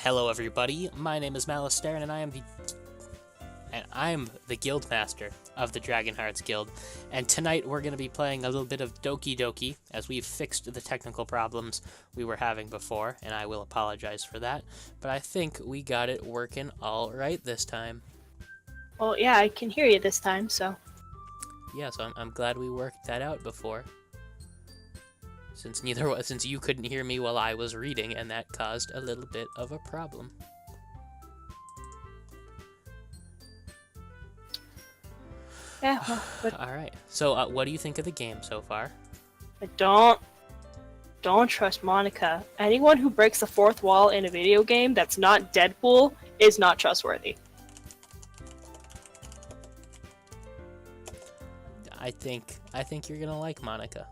Hello everybody, my name is Malasteren and I am the guild master of the Dragon Hearts Guild. And tonight we're going to be playing a little bit of Doki Doki as we've fixed the technical problems we were having before, and I will apologize for that, but I think we got it working all right this time. Well, yeah, I can hear you this time, so. Yeah, so I'm glad we worked that out before. Since you couldn't hear me while I was reading, and that caused a little bit of a problem. Yeah, well, but Alright, so what do you think of the game so far? I don't trust Monica. Anyone who breaks the fourth wall in a video game that's not Deadpool is not trustworthy. I think you're gonna like Monica.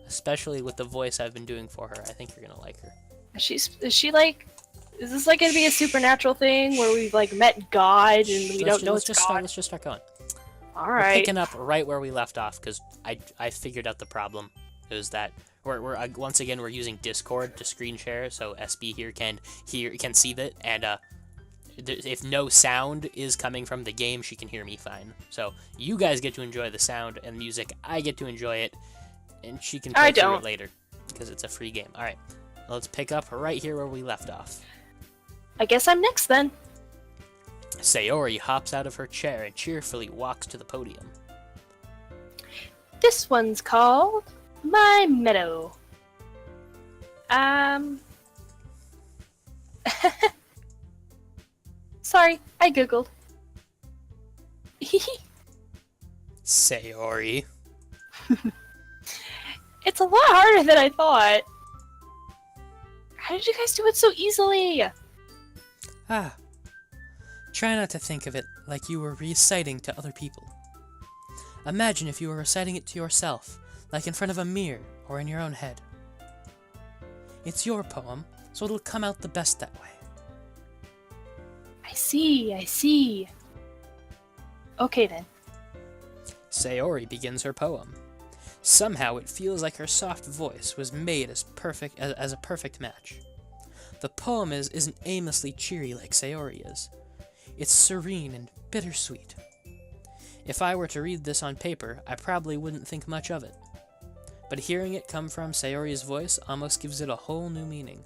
Especially with the voice I've been doing for her, I think you're gonna like her. Is this like gonna be a supernatural thing where we've like met God and we don't know it's God? Let's just start going. All We're right. picking up right where we left off because I figured out the problem. Is that we're once again we're using Discord to screen share, so SB here can see that, and if no sound is coming from the game, she can hear me fine. So you guys get to enjoy the sound and music. I get to enjoy it, and she can play through it later because it's a free game. All right, let's pick up right here where we left off. I guess I'm next then. Sayori hops out of her chair and cheerfully walks to the podium. This one's called My Meadow. Sorry, I googled. Sayori. It's a lot harder than I thought. How did you guys do it so easily? Ah. Try not to think of it like you were reciting to other people. Imagine if you were reciting it to yourself, like in front of a mirror or in your own head. It's your poem, so it'll come out the best that way. I see. Okay then. Sayori begins her poem. Somehow it feels like her soft voice was made as a perfect match. The poem isn't aimlessly cheery like Sayori is. It's serene and bittersweet. If I were to read this on paper, I probably wouldn't think much of it. But hearing it come from Sayori's voice almost gives it a whole new meaning.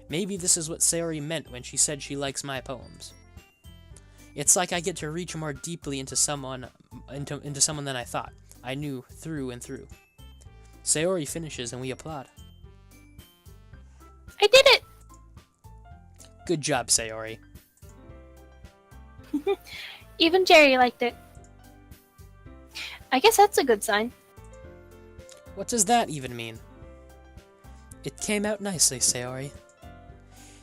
Maybe this is what Sayori meant when she said she likes my poems. It's like I get to reach more deeply into someone than I thought I knew through and through. Sayori finishes and we applaud. I did it! Good job, Sayori. Even Jerry liked it. I guess that's a good sign. What does that even mean? It came out nicely, Sayori.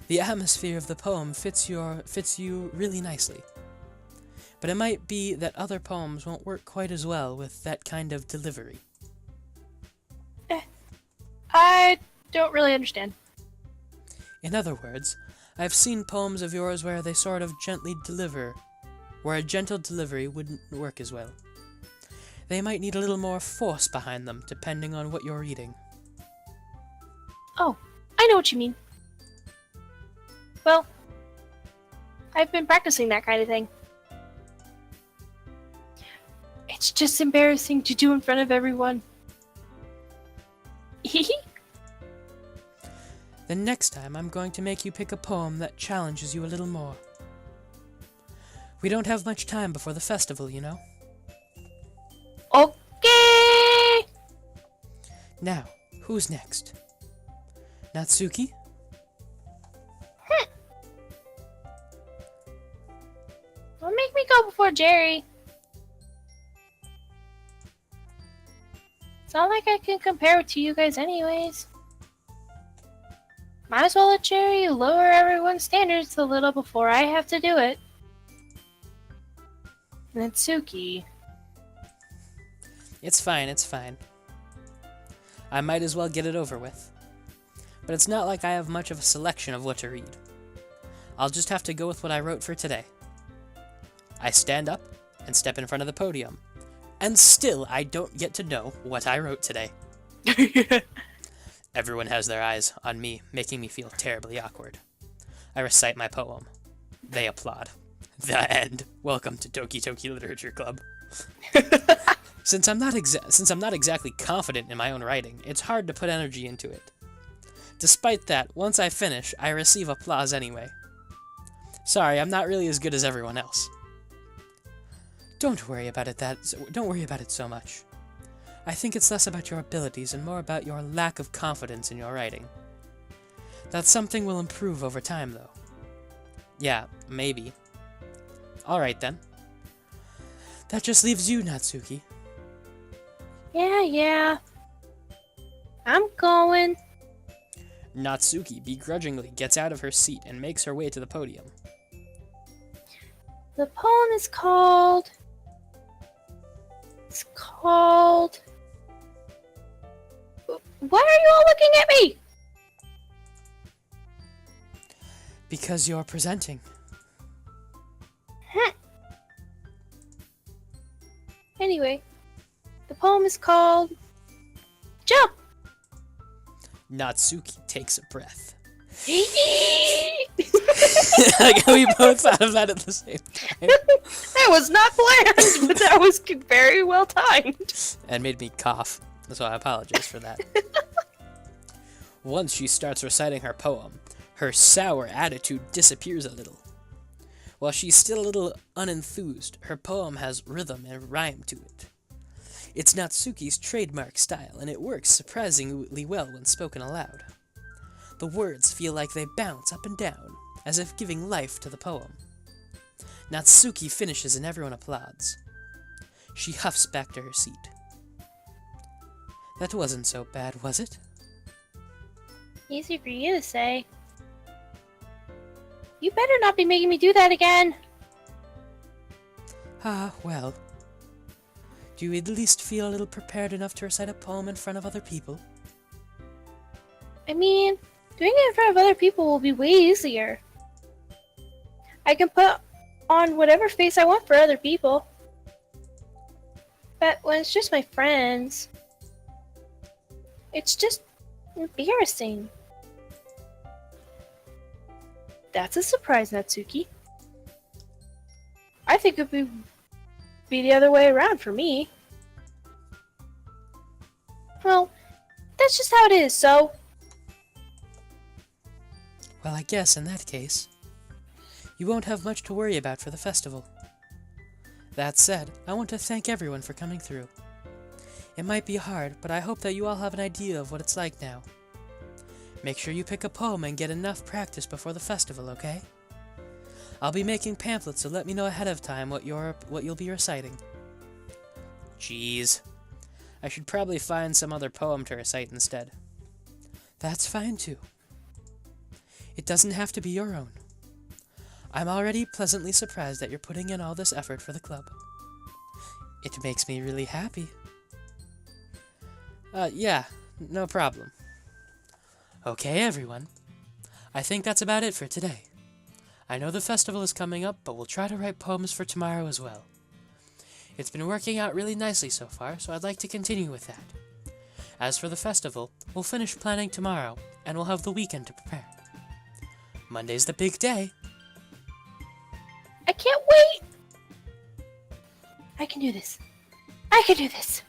The atmosphere of the poem fits you really nicely. But it might be that other poems won't work quite as well with that kind of delivery. I don't really understand. In other words, I've seen poems of yours where they sort of gently deliver, where a gentle delivery wouldn't work as well. They might need a little more force behind them, depending on what you're reading. Oh, I know what you mean. Well, I've been practicing that kind of thing. It's just embarrassing to do in front of everyone. The next time I'm going to make you pick a poem that challenges you a little more. We don't have much time before the festival, you know? Okay! Now, who's next? Natsuki? Don't make me go before Jerry. It's not like I can compare it to you guys anyways. Might as well let Jerry lower everyone's standards a little before I have to do it. Natsuki. It's fine. I might as well get it over with. But it's not like I have much of a selection of what to read. I'll just have to go with what I wrote for today. I stand up and step in front of the podium. And still I don't get to know what I wrote today. Everyone has their eyes on me, making me feel terribly awkward. I recite my poem. They applaud. The end. Welcome to Doki Doki Literature Club. Since I'm not exactly confident in my own writing, it's hard to put energy into it. Despite that, once I finish, I receive applause anyway. Sorry, I'm not really as good as everyone else. Don't worry about it so much. I think it's less about your abilities and more about your lack of confidence in your writing. That's something we'll improve over time, though. Yeah, maybe. Alright then. That just leaves you, Natsuki. Yeah. I'm going. Natsuki begrudgingly gets out of her seat and makes her way to the podium. The poem is called... It's called... Why are you all looking at me? Because you're presenting. Anyway, the poem is called... Jump! Natsuki takes a breath. That We both thought of that at the same time. was not planned, but that was very well timed. And made me cough, so I apologize for that. Once she starts reciting her poem, her sour attitude disappears a little. While she's still a little unenthused, her poem has rhythm and rhyme to it. It's Natsuki's trademark style, and it works surprisingly well when spoken aloud. The words feel like they bounce up and down, as if giving life to the poem. Natsuki finishes and everyone applauds. She huffs back to her seat. That wasn't so bad, was it? Easy for you to say. You better not be making me do that again. Ah, well. Do you at least feel a little prepared enough to recite a poem in front of other people? I mean, doing it in front of other people will be way easier. I can put on whatever face I want for other people. But when it's just my friends, it's just embarrassing. That's a surprise, Natsuki. I think it would be the other way around for me. Well, that's just how it is, so... Well, I guess in that case, you won't have much to worry about for the festival. That said, I want to thank everyone for coming through. It might be hard, but I hope that you all have an idea of what it's like now. Make sure you pick a poem and get enough practice before the festival, okay? I'll be making pamphlets, so let me know ahead of time what you'll be reciting. Jeez. I should probably find some other poem to recite instead. That's fine too. It doesn't have to be your own. I'm already pleasantly surprised that you're putting in all this effort for the club. It makes me really happy. Yeah, no problem. Okay, everyone. I think that's about it for today. I know the festival is coming up, but we'll try to write poems for tomorrow as well. It's been working out really nicely so far, so I'd like to continue with that. As for the festival, we'll finish planning tomorrow, and we'll have the weekend to prepare. Monday's the big day. I can't wait! I can do this. I can do this.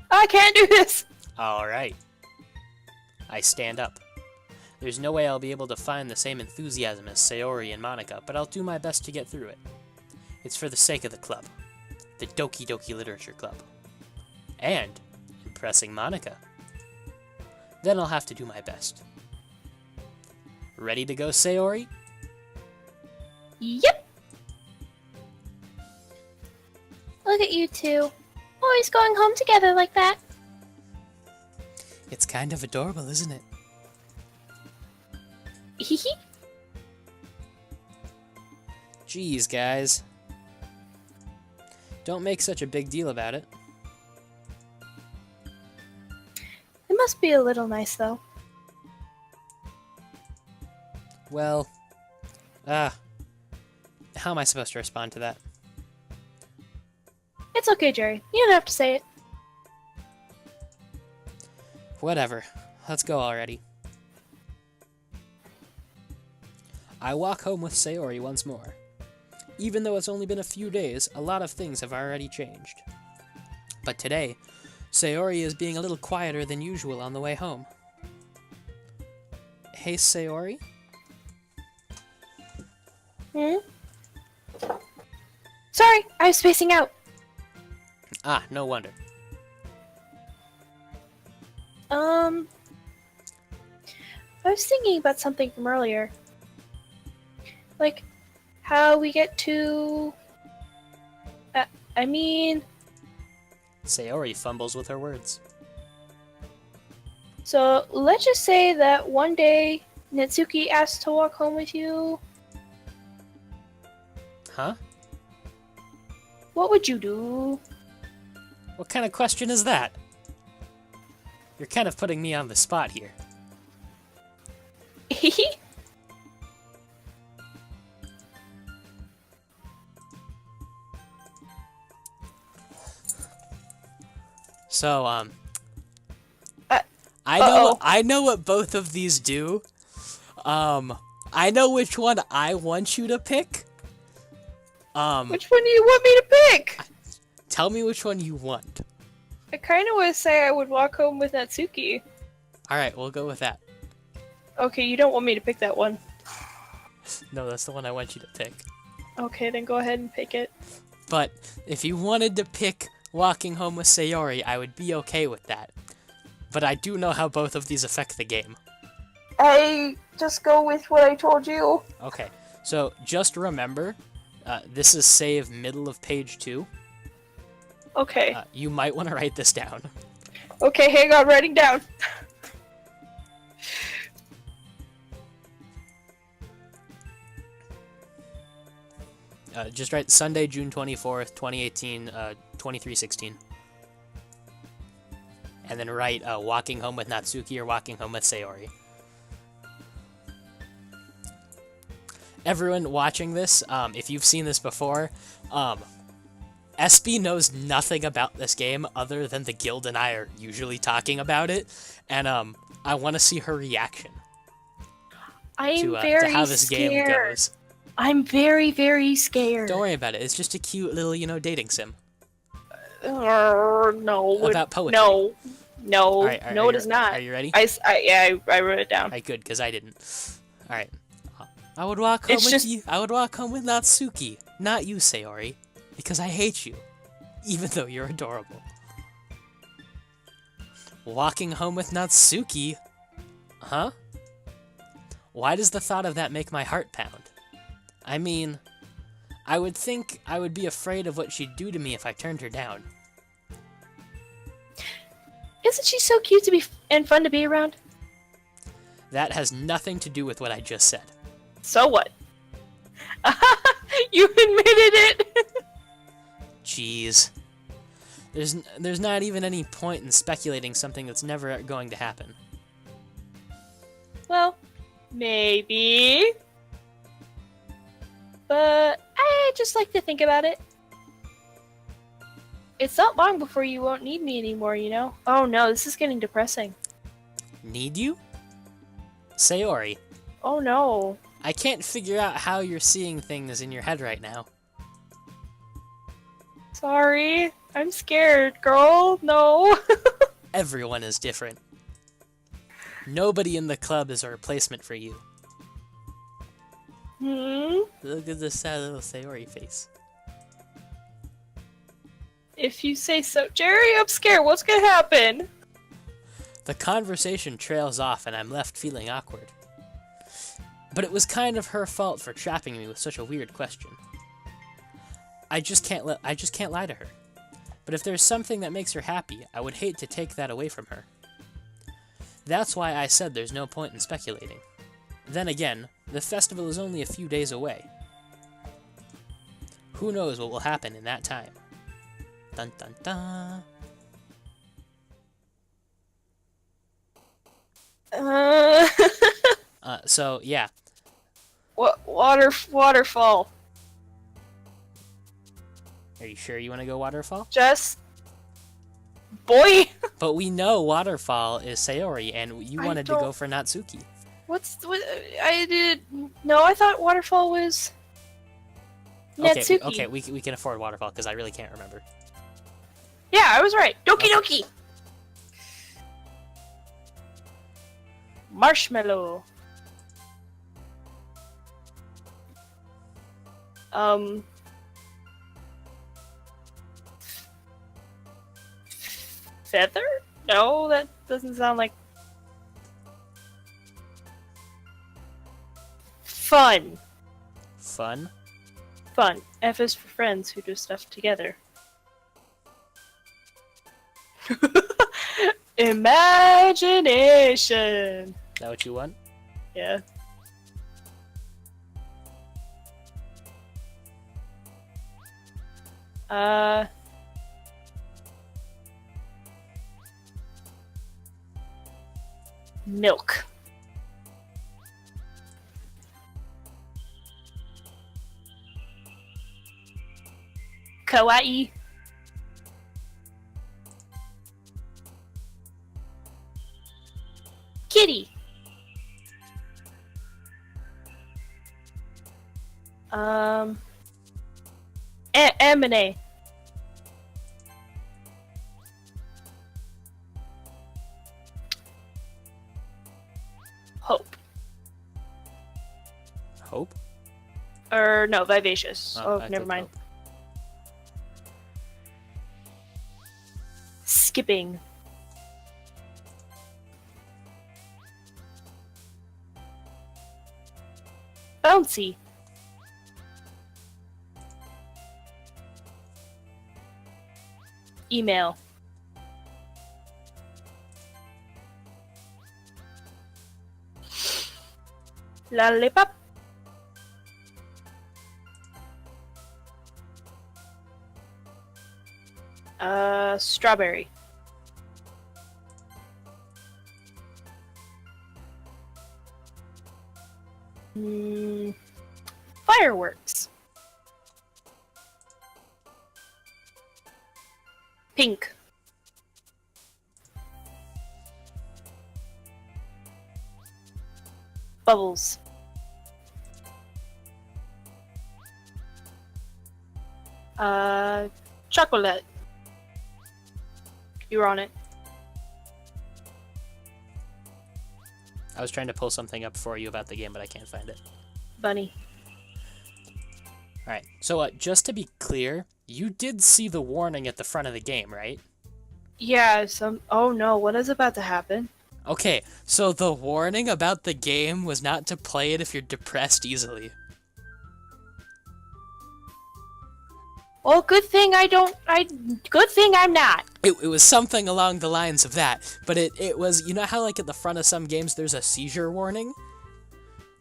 I can't do this! Alright. I stand up. There's no way I'll be able to find the same enthusiasm as Sayori and Monica, but I'll do my best to get through it. It's for the sake of the club. The Doki Doki Literature Club. And impressing Monica. Then I'll have to do my best. Ready to go, Sayori? Yep! Look at you two. Always going home together like that. It's kind of adorable, isn't it? Hehe. Jeez, guys. Don't make such a big deal about it. It must be a little nice, though. Well, how am I supposed to respond to that? It's okay, Jerry. You don't have to say it. Whatever. Let's go already. I walk home with Sayori once more. Even though it's only been a few days, a lot of things have already changed. But today, Sayori is being a little quieter than usual on the way home. Hey, Sayori? Hmm? Sorry, I was spacing out. Ah, no wonder. I was thinking about something from earlier. Like, how we get to... I mean... Sayori fumbles with her words. So, let's just say that one day, Natsuki asked to walk home with you. Huh? What would you do? What kind of question is that? You're kind of putting me on the spot here. So, I know what both of these do. I know which one I want you to pick. Which one do you want me to pick? Tell me which one you want. I kind of want to say I would walk home with Natsuki. Alright, we'll go with that. Okay, you don't want me to pick that one. No, that's the one I want you to pick. Okay, then go ahead and pick it. But if you wanted to pick walking home with Sayori, I would be okay with that. But I do know how both of these affect the game. I just go with what I told you. Okay, so just remember, this is save middle of page 2. Okay. You might want to write this down. Okay, hang on, writing down. Just write Sunday, June 24th, 2018, 23:16. And then write walking home with Natsuki or walking home with Sayori. Everyone watching this, if you've seen this before, Espy knows nothing about this game other than the guild and I are usually talking about it, and I want to see her reaction I'm very to how this scared. game goes. I'm very, very scared. Don't worry about it. It's just a cute little, dating sim. No. About poetry. No. No. All right, No, it is not. Are you ready? I wrote it down. All right, good, because I didn't. All right. I would walk home with you. I would walk home with Natsuki, not you, Sayori, because I hate you, even though you're adorable. Walking home with Natsuki? Huh? Why does the thought of that make my heart pound? I mean, I would think I would be afraid of what she'd do to me if I turned her down. Isn't she so cute to be and fun to be around? That has nothing to do with what I just said. So what? You admitted it! Jeez. There's not even any point in speculating something that's never going to happen. Well, maybe. But I just like to think about it. It's not long before you won't need me anymore, you know? Oh no, this is getting depressing. Need you? Sayori. Oh no. I can't figure out how you're seeing things in your head right now. Sorry. I'm scared, girl. No. Everyone is different. Nobody in the club is a replacement for you. Look at this sad little Sayori face. If you say so. Jerry, I'm scared. What's gonna happen? The conversation trails off and I'm left feeling awkward. But it was kind of her fault for trapping me with such a weird question. I just can't lie to her. But if there's something that makes her happy, I would hate to take that away from her. That's why I said there's no point in speculating. Then again, the festival is only a few days away. Who knows what will happen in that time? Dun dun dun. So yeah. What waterfall? Are you sure you want to go waterfall? Just Boy! But we know Waterfall is Sayori, and you I wanted to don't- go for Natsuki. What? I did. No, I thought Waterfall was. Natsuki. Okay, we can afford Waterfall, because I really can't remember. Yeah, I was right. Doki Doki! Marshmallow. Feather? No, that doesn't sound like... Fun. Fun? Fun. F is for friends who do stuff together. Imagination! Is that what you want? Yeah. Milk. Kawaii. Kitty. M&A. Hope. Hope? Or no, vivacious. I Oh, took never mind. Hope. Skipping. Bouncy. Email. Lollipop. Strawberry. Fireworks. Pink. Bubbles. Chocolate. You were on it. I was trying to pull something up for you about the game, but I can't find it. Bunny. Alright, so just to be clear, you did see the warning at the front of the game, right? Yeah, oh no, what is about to happen? Okay, so the warning about the game was not to play it if you're depressed easily. Well, good thing good thing I'm not. It was something along the lines of that, but it was, you know how like at the front of some games there's a seizure warning?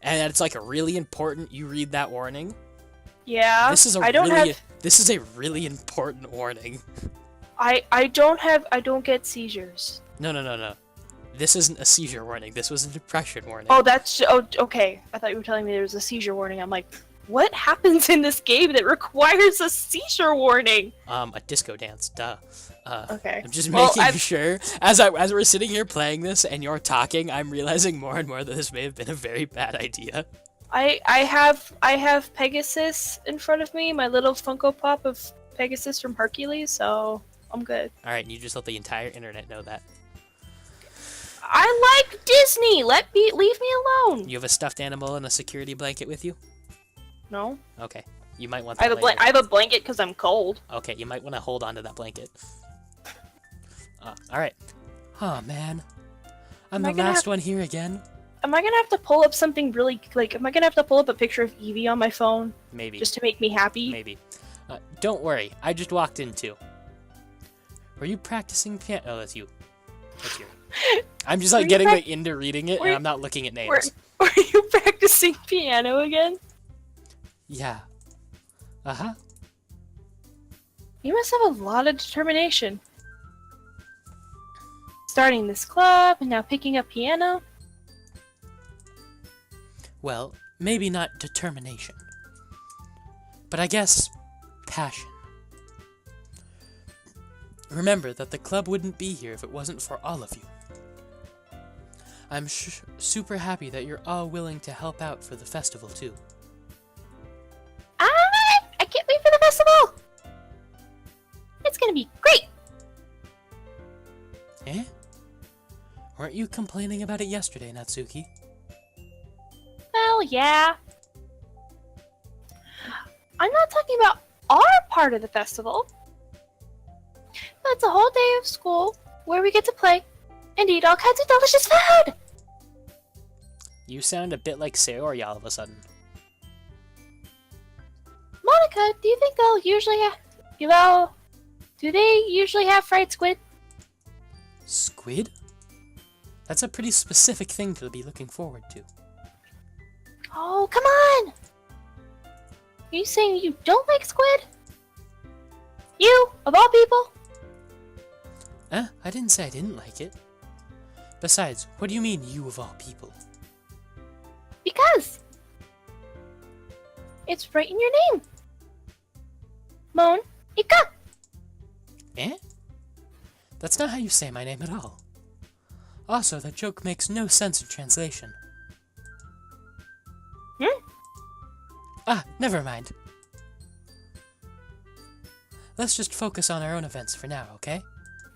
And it's like a really important, you read that warning? Yeah, This is a really important warning. I don't get seizures. No. This isn't a seizure warning. This was a depression warning. Oh, okay. I thought you were telling me there was a seizure warning. I'm like, what happens in this game that requires a seizure warning? A disco dance, duh. Okay. I'm just making sure. As we're sitting here playing this and you're talking, I'm realizing more and more that this may have been a very bad idea. I have Pegasus in front of me, my little Funko Pop of Pegasus from Hercules, so I'm good. Alright, and you just let the entire internet know that. I like Disney! Leave me alone! You have a stuffed animal and a security blanket with you? No. Okay. You might want I that have a blanket because I'm cold. Okay, you might want to hold on to that blanket. Alright. Oh, man. I'm the last one here again. Am I gonna have to pull up something really, am I gonna have to pull up a picture of Eevee on my phone? Maybe. Just to make me happy? Maybe. Don't worry, I just walked in too. Were you practicing piano? Oh, that's you. That's you. I'm just like getting into reading it, and I'm not looking at names. Were you practicing piano again? Yeah. Uh-huh. You must have a lot of determination. Starting this club, and now picking up piano. Well, maybe not determination. But I guess passion. Remember that the club wouldn't be here if it wasn't for all of you. I'm super happy that you're all willing to help out for the festival, too. I can't wait for the festival! It's gonna be great! Eh? Weren't you complaining about it yesterday, Natsuki? Well, yeah. I'm not talking about our part of the festival. It's a whole day of school where we get to play and eat all kinds of delicious food! You sound a bit like Sayori all of a sudden. Monica, do you think they'll usually do they usually have fried squid? Squid? That's a pretty specific thing to be looking forward to. Oh, come on! Are you saying you don't like squid? You, of all people? I didn't say I didn't like it. Besides, what do you mean, you of all people? Because it's right in your name. Monica. Eh? That's not how you say my name at all. Also, that joke makes no sense in translation. Ah, never mind. Let's just focus on our own events for now, okay?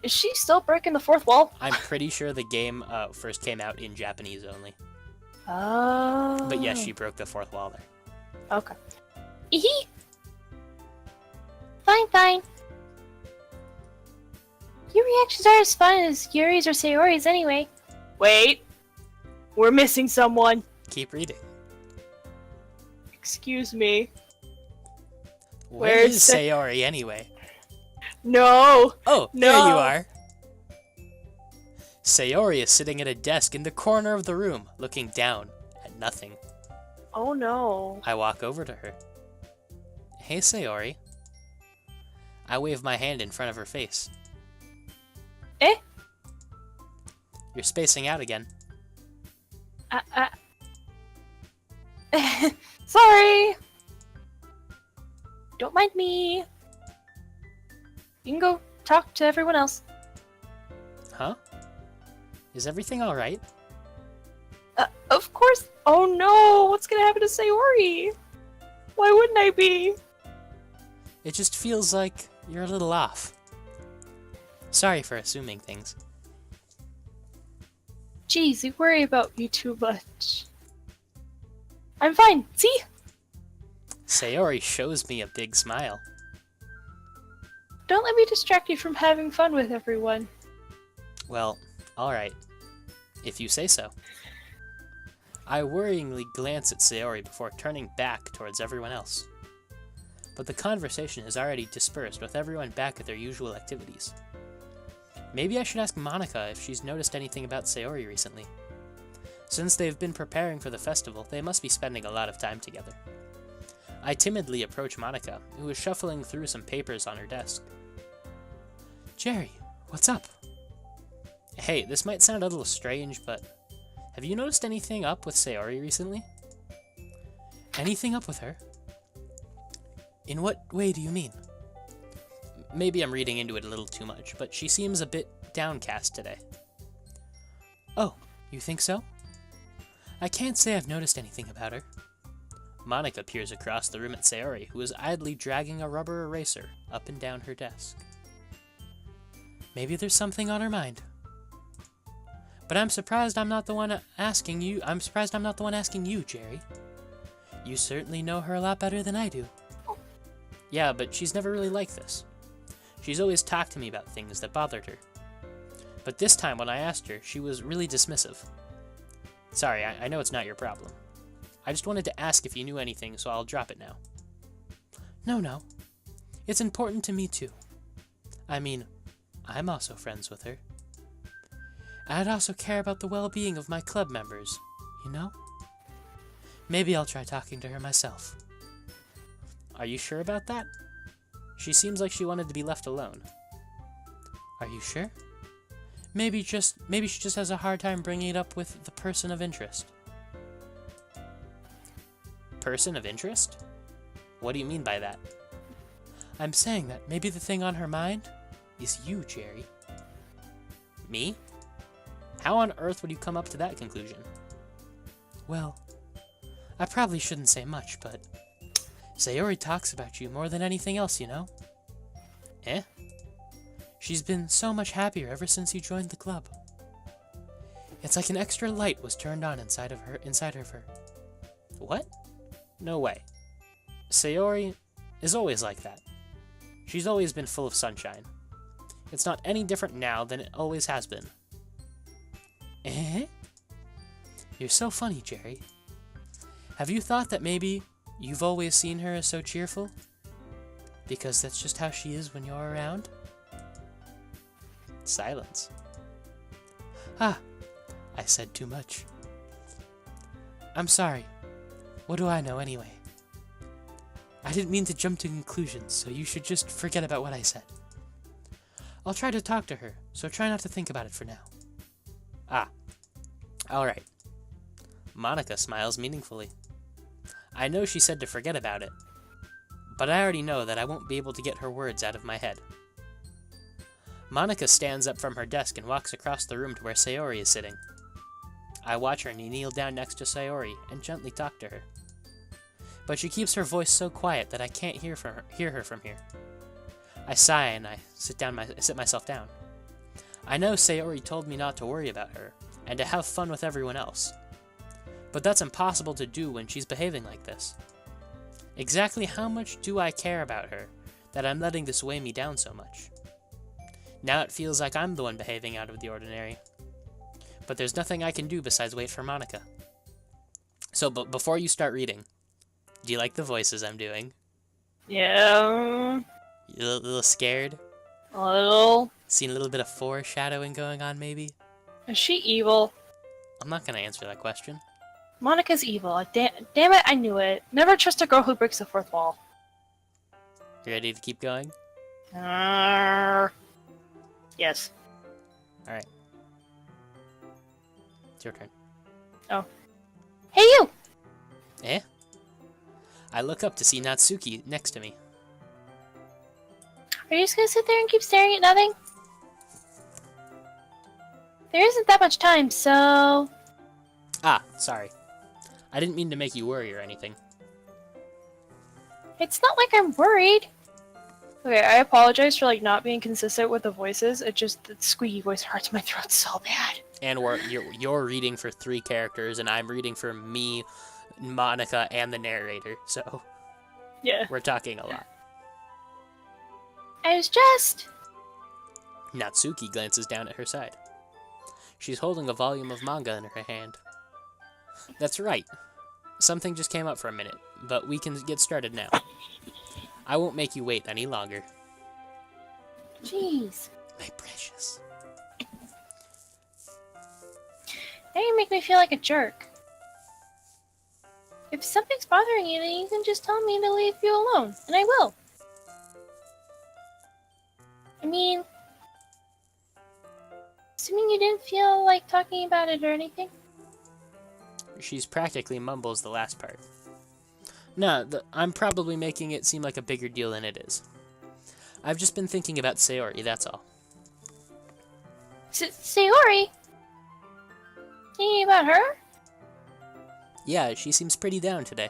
Is she still breaking the fourth wall? I'm pretty sure the game first came out in Japanese only. Oh. But yes, she broke the fourth wall there. Okay. Eehee. Fine. Your reactions are as fun as Yuri's or Sayori's anyway. Wait. We're missing someone. Keep reading. Excuse me. Where is Sayori anyway? No. Oh, no. There you are. Sayori is sitting at a desk in the corner of the room, looking down at nothing. Oh no. I walk over to her. Hey, Sayori. I wave my hand in front of her face. Eh? You're spacing out again. Sorry. Don't mind me. You can go talk to everyone else. Huh? Is everything alright? Of course. Oh no, what's gonna happen to Sayori? Why wouldn't I be? It just feels like you're a little off. Sorry for assuming things. Jeez, you worry about me too much. I'm fine, see? Sayori shows me a big smile. Don't let me distract you from having fun with everyone. Well, alright. If you say so. I worryingly glance at Sayori before turning back towards everyone else. But the conversation has already dispersed with everyone back at their usual activities. Maybe I should ask Monica if she's noticed anything about Sayori recently. Since they've been preparing for the festival, they must be spending a lot of time together. I timidly approach Monica, who is shuffling through some papers on her desk. Jerry, what's up? Hey, this might sound a little strange, but have you noticed anything up with Sayori recently? Anything up with her? In what way do you mean? Maybe I'm reading into it a little too much, but she seems a bit downcast today. Oh, you think so? I can't say I've noticed anything about her. Monica peers across the room at Sayori, who is idly dragging a rubber eraser up and down her desk. Maybe there's something on her mind. But I'm surprised I'm not the one asking you. Jerry. You certainly know her a lot better than I do. Yeah, but she's never really like this. She's always talked to me about things that bothered her. But this time when I asked her, she was really dismissive. Sorry, I know it's not your problem. I just wanted to ask if you knew anything, so I'll drop it now. No. It's important to me too. I mean, I'm also friends with her. I'd also care about the well-being of my club members, you know? Maybe I'll try talking to her myself. Are you sure about that? She seems like she wanted to be left alone. Are you sure? Maybe she just has a hard time bringing it up with the person of interest. Person of interest? What do you mean by that? I'm saying that maybe the thing on her mind is you, Jerry. Me? How on earth would you come up to that conclusion? Well, I probably shouldn't say much, but Sayori talks about you more than anything else, you know? Eh? She's been so much happier ever since you joined the club. It's like an extra light was turned on inside of her. What? No way. Sayori is always like that. She's always been full of sunshine. It's not any different now than it always has been. Eh? You're so funny, Jerry. Have you thought that maybe you've always seen her as so cheerful? Because that's just how she is when you're around? Silence. Ah, I said too much. I'm sorry. What do I know anyway? I didn't mean to jump to conclusions, so you should just forget about what I said. I'll try to talk to her, so try not to think about it for now. Ah, alright. Monica smiles meaningfully. I know she said to forget about it, but I already know that I won't be able to get her words out of my head. Monica stands up from her desk and walks across the room to where Sayori is sitting. I watch her kneel down next to Sayori and gently talk to her. But she keeps her voice so quiet that I can't hear her from here. I sigh and I sit myself down. I know Sayori told me not to worry about her and to have fun with everyone else. But that's impossible to do when she's behaving like this. Exactly how much do I care about her that I'm letting this weigh me down so much? Now it feels like I'm the one behaving out of the ordinary. But there's nothing I can do besides wait for Monica. So, but before you start reading, do you like the voices I'm doing? Yeah. You a little scared? A little. Seen a little bit of foreshadowing going on, maybe? Is she evil? I'm not gonna answer that question. Monica's evil. Damn it, I knew it. Never trust a girl who breaks the fourth wall. You ready to keep going? Yes. Alright. It's your turn. Oh. Hey, you! Eh? I look up to see Natsuki next to me. Are you just gonna sit there and keep staring at nothing? There isn't that much time, so... Ah, sorry. I didn't mean to make you worry or anything. It's not like I'm worried. Okay, I apologize for not being consistent with the voices. It just, the squeaky voice hurts my throat so bad. And you're reading for 3 characters, and I'm reading for me, Monica, and the narrator, so... Yeah. We're talking a lot. I was just... Natsuki glances down at her side. She's holding a volume of manga in her hand. That's right. Something just came up for a minute, but we can get started now. I won't make you wait any longer. Jeez. My precious. Now you make me feel like a jerk. If something's bothering you, then you can just tell me to leave you alone, and I will. I mean... Assuming you didn't feel like talking about it or anything. She's practically mumbles the last part. No, I'm probably making it seem like a bigger deal than it is. I've just been thinking about Sayori, that's all. Sayori? Thinking about her? Yeah, she seems pretty down today.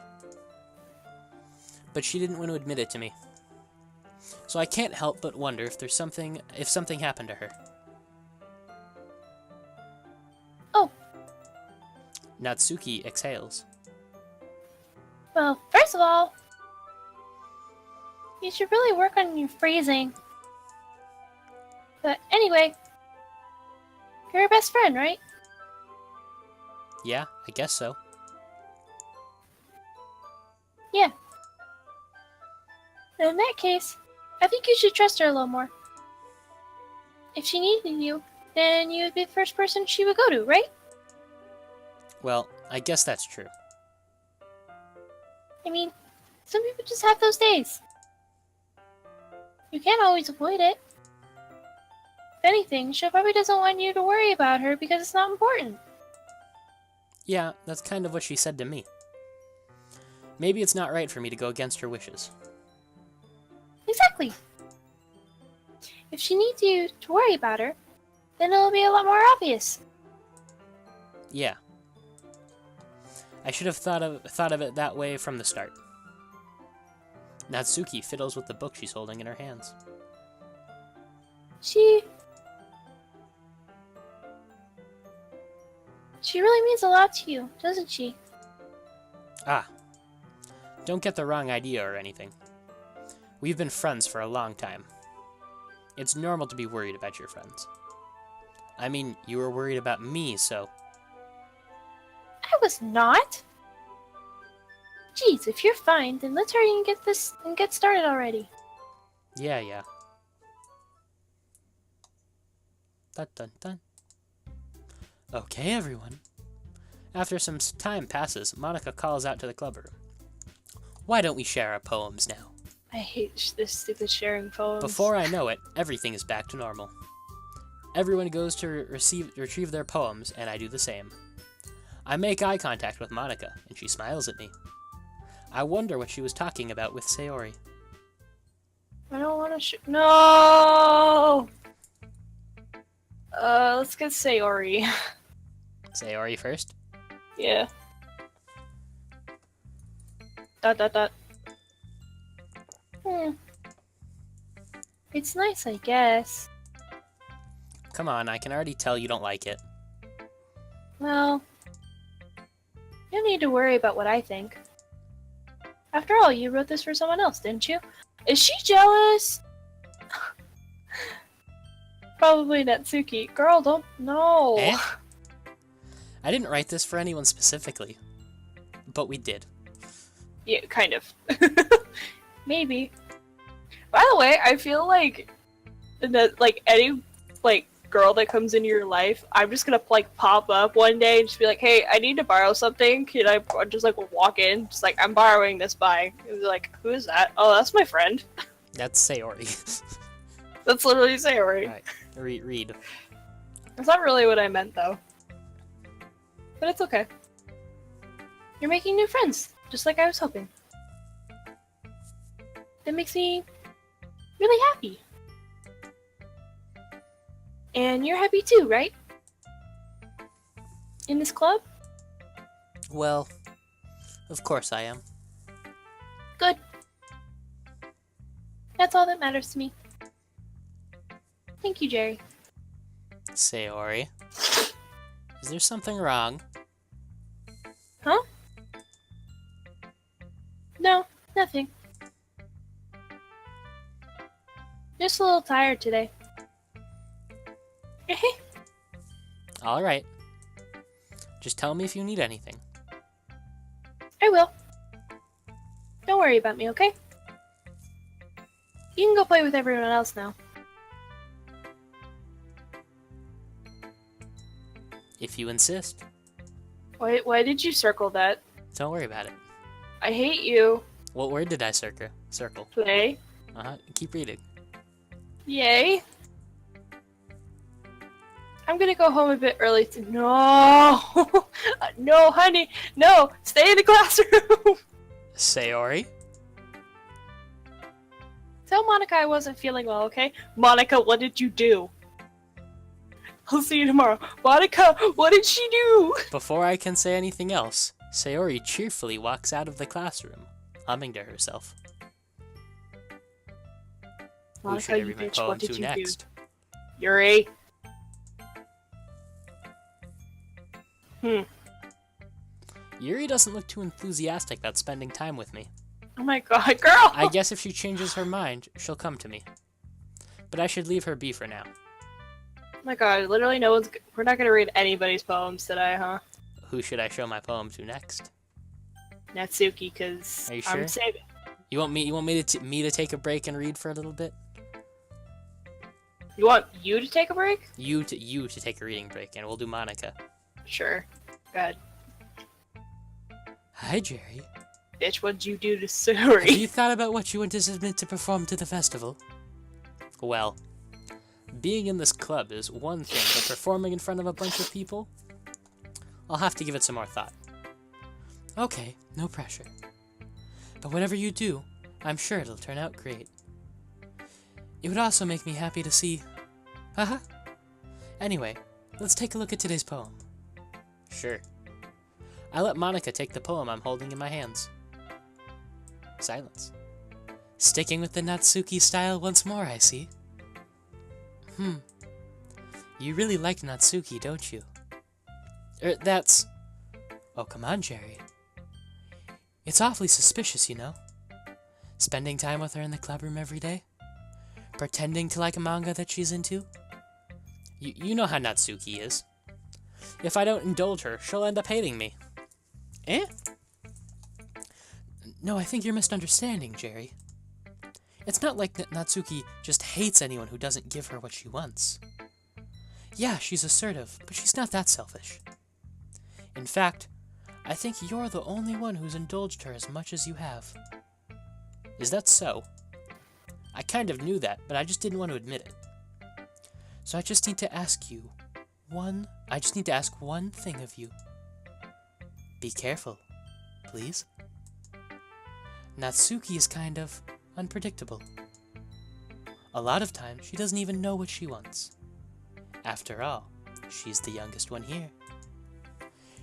But she didn't want to admit it to me. So I can't help but wonder if something happened to her. Oh. Natsuki exhales. Well, first of all, you should really work on your phrasing. But anyway, you're her best friend, right? Yeah, I guess so. Yeah. In that case, I think you should trust her a little more. If she needed you, then you would be the first person she would go to, right? Well, I guess that's true. I mean, some people just have those days. You can't always avoid it. If anything, she probably doesn't want you to worry about her because it's not important. Yeah, that's kind of what she said to me. Maybe it's not right for me to go against her wishes. Exactly. if she needs you to worry about her, then it'll be a lot more obvious. Yeah. I should have thought of it that way from the start. Natsuki fiddles with the book she's holding in her hands. She really means a lot to you, doesn't she? Ah. Don't get the wrong idea or anything. We've been friends for a long time. It's normal to be worried about your friends. I mean, you were worried about me, so... I was not. Jeez, if you're fine, then let's hurry and get started already. Yeah. Dun dun dun. Okay, everyone. After some time passes, Monica calls out to the club room. Why don't we share our poems now? I hate this stupid sharing poems. Before I know it, everything is back to normal. Everyone goes to retrieve their poems, and I do the same. I make eye contact with Monica, and she smiles at me. I wonder what she was talking about with Sayori. I don't want to No! Let's get Sayori. Sayori first? Yeah. ... It's nice, I guess. Come on, I can already tell you don't like it. Well, you don't need to worry about what I think. After all, you wrote this for someone else, didn't you? Is she jealous? Probably Natsuki. Girl, don't... No. Eh? I didn't write this for anyone specifically, but we did. Yeah, kind of. Maybe. By the way, I feel like that, like, any, like, girl that comes into your life, I'm just gonna, like, pop up one day and just be like, hey, I need to borrow something. Can I just, like, walk in? Just like, I'm borrowing this by. And they're like, who is that? Oh, that's my friend. That's Sayori. That's literally Sayori. Alright, read. That's not really what I meant, though. But it's okay. You're making new friends, just like I was hoping. That makes me really happy. And you're happy too, right? In this club? Well, of course I am. Good. That's all that matters to me. Thank you, Jerry. Sayori. Is there something wrong? Huh? No, nothing. Just a little tired today. Alright. Just tell me if you need anything. I will. Don't worry about me, okay? You can go play with everyone else now. If you insist. Why did you circle that? Don't worry about it. I hate you. What word did I circle? Play. Keep reading. Yay. I'm gonna go home a bit early No! No, honey! No! Stay in the classroom! Sayori? Tell Monica I wasn't feeling well, okay? Monica, what did you do? I'll see you tomorrow. Monica, what did she do? Before I can say anything else, Sayori cheerfully walks out of the classroom, humming to herself. Who should I Monica, you read my bitch, poem what did to you next? do? Yuri. Yuri doesn't look too enthusiastic about spending time with me. Oh my god, girl! I guess if she changes her mind, she'll come to me. But I should leave her be for now. Oh my god, literally no one's... We're not gonna read anybody's poems today, huh? Who should I show my poem to next? Natsuki, because Are you sure? I'm saving. You want me to take a break and read for a little bit? You want you to take a break? You to take a reading break, and we'll do Monica. Sure. Go ahead. Hi, Jerry. Bitch, what'd you do to Have Suri? you thought about what you want to submit to perform to the festival? Well, being in this club is one thing, but performing in front of a bunch of people? I'll have to give it some more thought. Okay, no pressure. But whatever you do, I'm sure it'll turn out great. It would also make me happy to see... Haha. Anyway, let's take a look at today's poem. Sure. I let Monica take the poem I'm holding in my hands. Silence. Sticking with the Natsuki style once more, I see. You really like Natsuki, don't you? That's... Oh, come on, Jerry. It's awfully suspicious, you know? Spending time with her in the clubroom every day? Pretending to like a manga that she's into? You know how Natsuki is. If I don't indulge her, she'll end up hating me. Eh? No, I think you're misunderstanding, Jerry. It's not like Natsuki just hates anyone who doesn't give her what she wants. Yeah, she's assertive, but she's not that selfish. In fact, I think you're the only one who's indulged her as much as you have. Is that so? I kind of knew that, but I just didn't want to admit it. So I just need to ask one thing of you. Be careful, please. Natsuki is kind of unpredictable. A lot of times, she doesn't even know what she wants. After all, she's the youngest one here.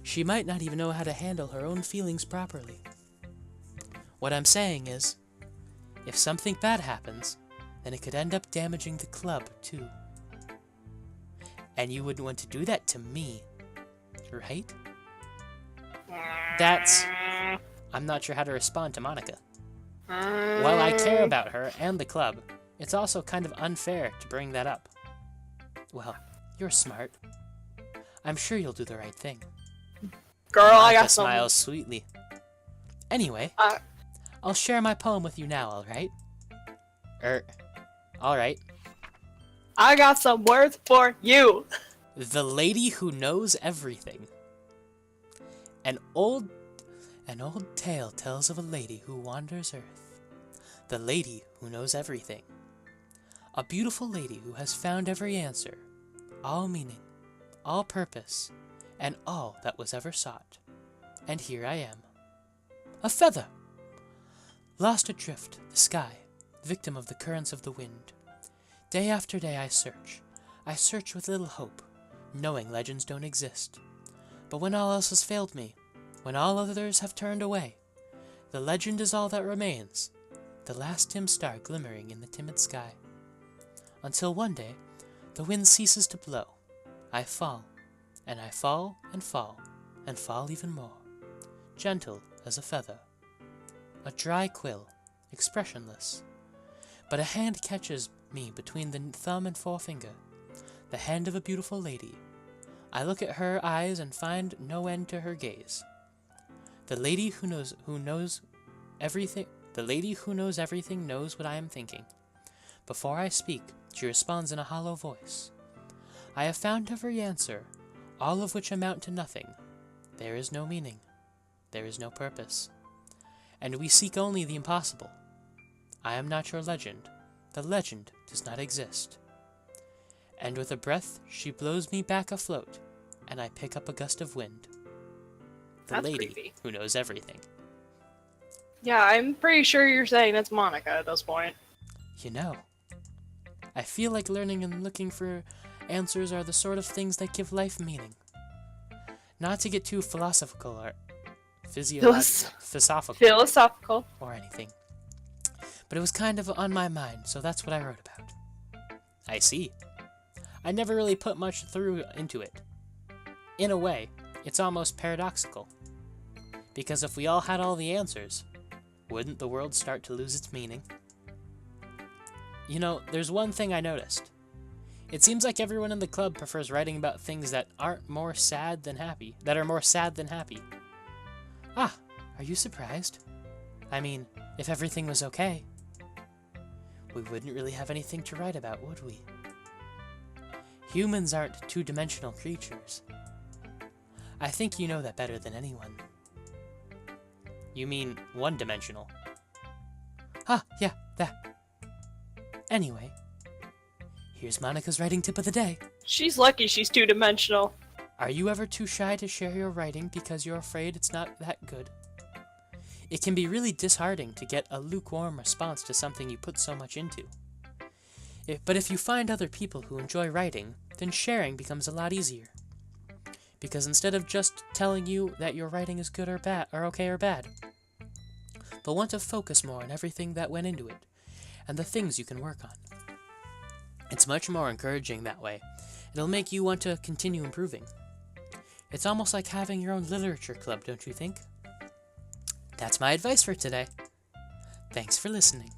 She might not even know how to handle her own feelings properly. What I'm saying is, if something bad happens, then it could end up damaging the club, too. And you wouldn't want to do that to me, right? I'm not sure how to respond to Monica. While I care about her and the club, it's also kind of unfair to bring that up. Well, you're smart. I'm sure you'll do the right thing. Girl, Monica I got some... smiles sweetly. Anyway, I'll share my poem with you now, alright? Alright. I got some words for you! The Lady Who Knows Everything. An old tale tells of a lady who wanders Earth. The lady who knows everything. A beautiful lady who has found every answer, all meaning, all purpose, and all that was ever sought. And here I am. A feather! Lost adrift, the sky, victim of the currents of the wind. Day after day I search with little hope, knowing legends don't exist. But when all else has failed me, when all others have turned away, the legend is all that remains, the last dim star glimmering in the timid sky. Until one day, the wind ceases to blow. I fall, and I fall, and fall, and fall even more, gentle as a feather. A dry quill, expressionless. But a hand catches me between the thumb and forefinger, the hand of a beautiful lady. I look at her eyes and find no end to her gaze. The lady who knows everything knows what I am thinking. Before I speak, she responds in a hollow voice. I have found every answer, all of which amount to nothing. There is no meaning. There is no purpose. And we seek only the impossible. I am not your legend. The legend does not exist. And with a breath, she blows me back afloat, and I pick up a gust of wind. The That's lady creepy. who knows everything. Yeah, I'm pretty sure you're saying that's Monica at this point. You know, I feel like learning and looking for answers are the sort of things that give life meaning. Not to get too philosophical or philosophical or anything. But it was kind of on my mind, so that's what I wrote about. I see. I never really put much into it. In a way, it's almost paradoxical. Because if we all had all the answers, wouldn't the world start to lose its meaning? You know, there's one thing I noticed. It seems like everyone in the club prefers writing about things that are more sad than happy. Ah, are you surprised? I mean, if everything was okay, we wouldn't really have anything to write about, would we? Humans aren't two-dimensional creatures. I think you know that better than anyone. You mean one-dimensional? Ah, yeah, that. Anyway, here's Monica's writing tip of the day. She's lucky she's two-dimensional. Are you ever too shy to share your writing because you're afraid it's not that good? It can be really disheartening to get a lukewarm response to something you put so much into. But if you find other people who enjoy writing, then sharing becomes a lot easier. Because instead of just telling you that your writing is good or bad, or okay or bad, they'll want to focus more on everything that went into it, and the things you can work on. It's much more encouraging that way. It'll make you want to continue improving. It's almost like having your own literature club, don't you think? That's my advice for today. Thanks for listening.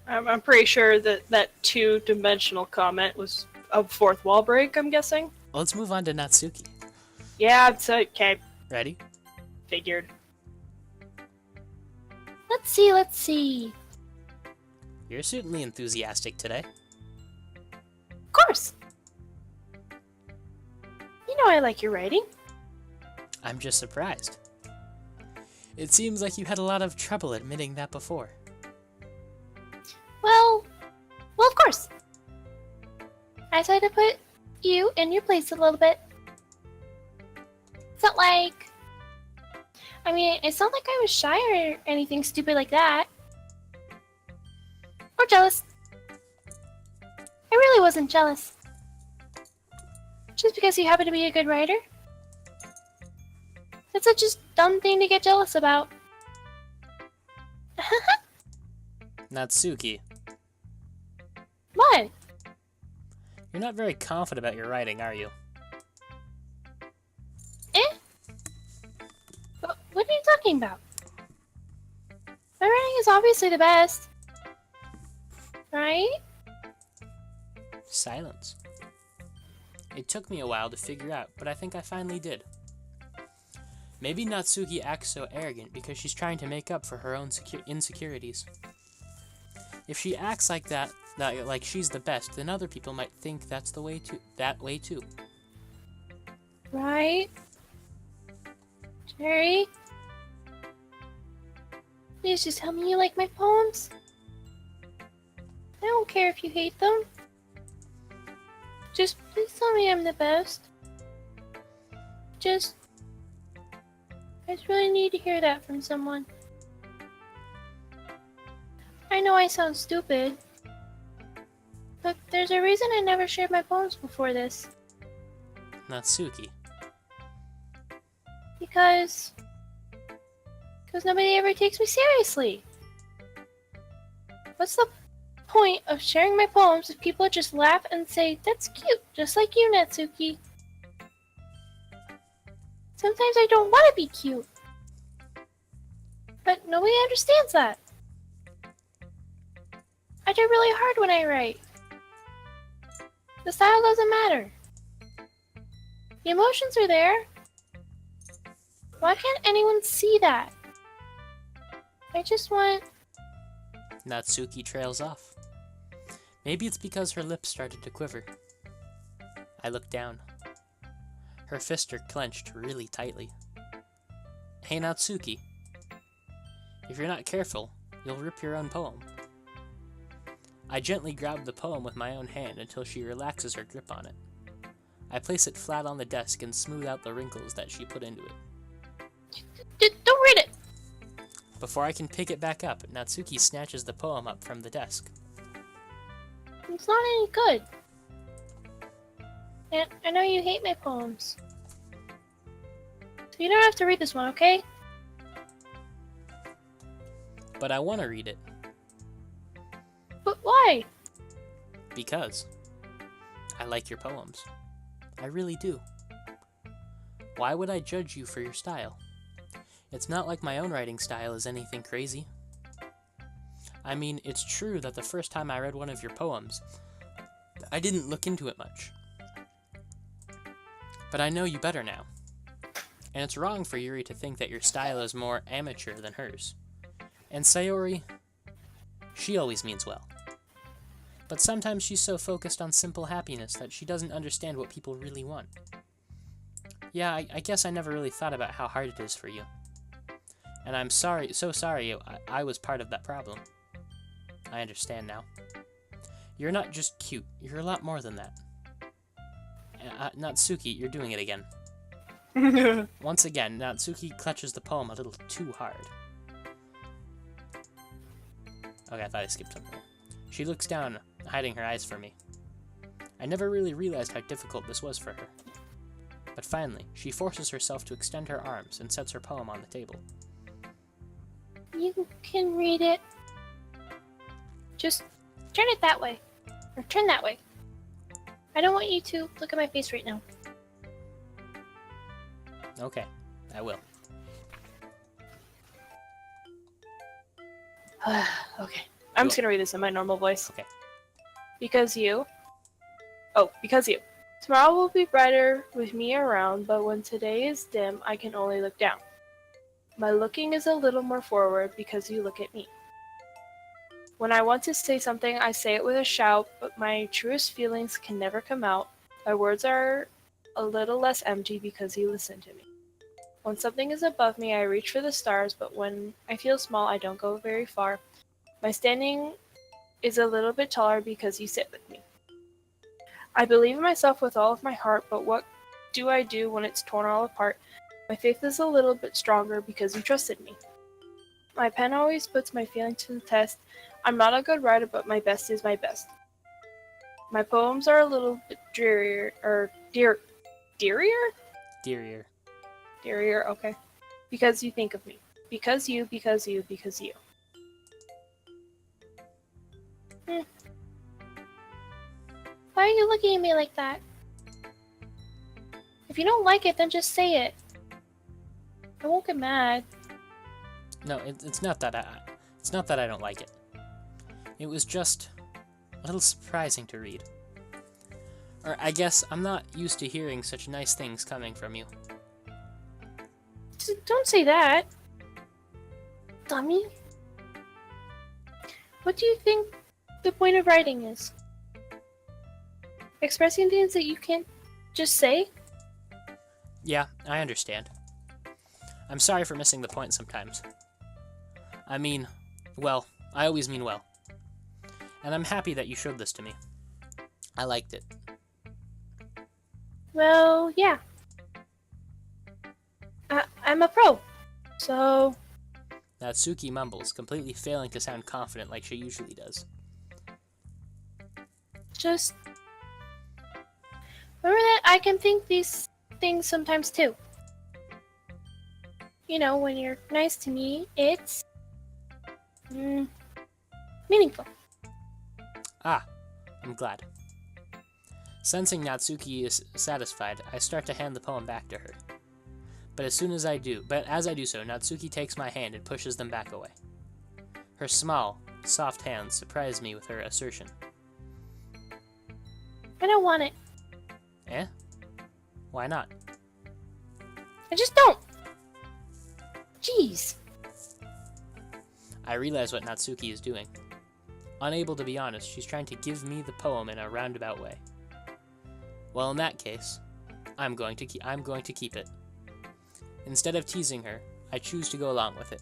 I'm pretty sure that two-dimensional comment was a fourth wall break, I'm guessing. Let's move on to Natsuki. Yeah, it's okay. Ready? Figured. Let's see. You're certainly enthusiastic today. Of course. You know I like your writing. I'm just surprised. It seems like you had a lot of trouble admitting that before. Well, of course. I tried to put you in your place a little bit. It's not like... it's not like I was shy or anything stupid like that. Or jealous. I really wasn't jealous. Just because you happen to be a good writer. That's such a dumb thing to get jealous about. Natsuki, What? you're not very confident about your writing, are you? What are you talking about? My writing is obviously the best. Right? Silence. It took me a while to figure out, but I think I finally did. Maybe Natsuki acts so arrogant because she's trying to make up for her own insecurities. If she acts like that, like she's the best, then other people might think that's the way too. Right? Jerry? Please just tell me you like my poems. I don't care if you hate them. Just please tell me I'm the best. I just really need to hear that from someone. I know I sound stupid, but there's a reason I never shared my poems before this. Natsuki. Because nobody ever takes me seriously. What's the point of sharing my poems if people just laugh and say, "That's cute, just like you, Natsuki"? Sometimes I don't want to be cute. But nobody understands that. I try really hard when I write. The style doesn't matter. The emotions are there. Why can't anyone see that? I just want... Natsuki trails off. Maybe it's because her lips started to quiver. I looked down. Her fists are clenched really tightly. Hey Natsuki. If you're not careful, you'll rip your own poem. I gently grab the poem with my own hand until she relaxes her grip on it. I place it flat on the desk and smooth out the wrinkles that she put into it. Don't read it! Before I can pick it back up, Natsuki snatches the poem up from the desk. It's not any good. And I know you hate my poems. So you don't have to read this one, okay? But I want to read it. But why? Because I like your poems. I really do. Why would I judge you for your style? It's not like my own writing style is anything crazy. I mean, it's true that the first time I read one of your poems, I didn't look into it much. But I know you better now. And it's wrong for Yuri to think that your style is more amateur than hers. And Sayori, she always means well. But sometimes she's so focused on simple happiness that she doesn't understand what people really want. Yeah, I guess I never really thought about how hard it is for you. And I'm sorry, so sorry I was part of that problem. I understand now. You're not just cute, you're a lot more than that. Natsuki, you're doing it again. Once again, Natsuki clutches the poem a little too hard. Okay, I thought I skipped something. She looks down hiding her eyes from me. I never really realized how difficult this was for her. But finally, she forces herself to extend her arms and sets her poem on the table. You can read it. Just turn it that way. Or turn that way. I don't want you to look at my face right now. Okay, I will. Okay. I'm just gonna read this in my normal voice. Okay. Because you. Tomorrow will be brighter with me around, but when today is dim, I can only look down. My looking is a little more forward because you look at me. When I want to say something, I say it with a shout, but my truest feelings can never come out. My words are a little less empty because you listen to me. When something is above me, I reach for the stars, but when I feel small, I don't go very far. My standing is a little bit taller because you sit with me. I believe in myself with all of my heart, but what do I do when it's torn all apart? My faith is a little bit stronger because you trusted me. My pen always puts my feelings to the test. I'm not a good writer, but my best is my best. My poems are a little bit drearier, Dearier. Drearier, okay. Because you think of me. Because you. Why are you looking at me like that? If you don't like it, then just say it. I won't get mad. No, it's not that I don't like it. It was just a little surprising to read. Or I guess I'm not used to hearing such nice things coming from you. Don't say that. Dummy. What do you think the point of writing is? Expressing things that you can't just say? Yeah, I understand. I'm sorry for missing the point sometimes. I mean, well, I always mean well. And I'm happy that you showed this to me. I liked it. Well, yeah. I'm a pro. So... Natsuki mumbles, completely failing to sound confident like she usually does. just... remember that I can think these things sometimes too. You know, when you're nice to me, it's... meaningful. Ah, I'm glad. Sensing Natsuki is satisfied, I start to hand the poem back to her. But as I do so, Natsuki takes my hand and pushes them back away. Her small, soft hands surprise me with her assertion. I don't want it. Eh? Why not? I just don't. Jeez. I realize what Natsuki is doing. Unable to be honest, she's trying to give me the poem in a roundabout way. Well, in that case, I'm going to keep it. Instead of teasing her, I choose to go along with it.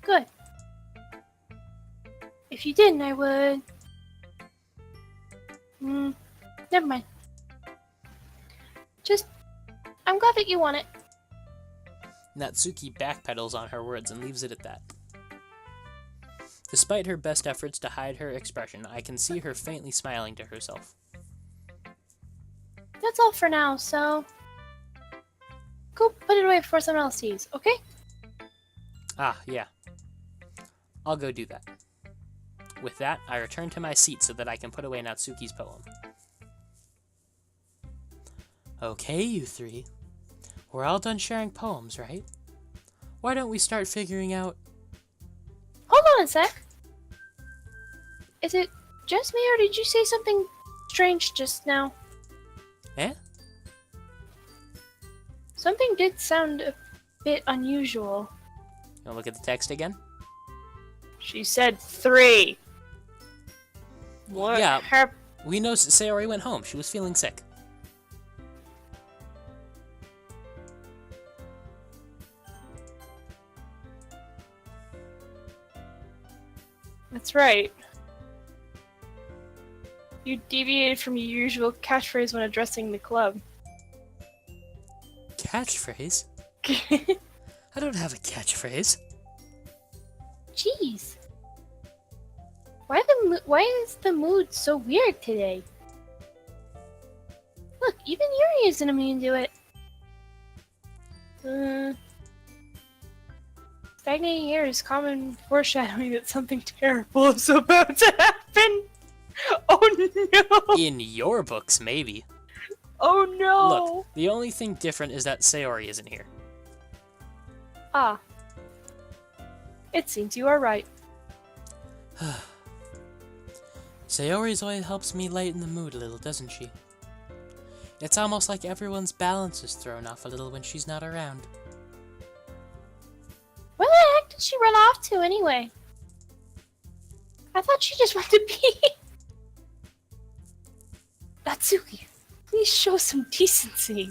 Good. If you didn't, I would... never mind. I'm glad that you want it. Natsuki backpedals on her words and leaves it at that. Despite her best efforts to hide her expression, I can see her faintly smiling to herself. That's all for now, so... go put it away before someone else sees, okay? Ah, yeah. I'll go do that. With that, I return to my seat so that I can put away Natsuki's poem. Okay, you three. We're all done sharing poems, right? Why don't we start figuring out... Hold on a sec. Is it just me, or did you say something strange just now? Eh? Something did sound a bit unusual. You wanna look at the text again? She said 3. What? Yeah, we know Sayori went home. She was feeling sick. That's right. You deviated from your usual catchphrase when addressing the club. Catchphrase? I don't have a catchphrase. Jeez. Why is the mood so weird today? Look, even Yuri isn't immune to it. Stagnating air is common foreshadowing that something terrible is about to happen. Oh no! In your books, maybe. Oh no! Look, the only thing different is that Sayori isn't here. Ah. It seems you are right. Sayori's always helps me lighten the mood a little, doesn't she? It's almost like everyone's balance is thrown off a little when she's not around. Where the heck did she run off to anyway? I thought she just went to pee. Natsuki, please show some decency.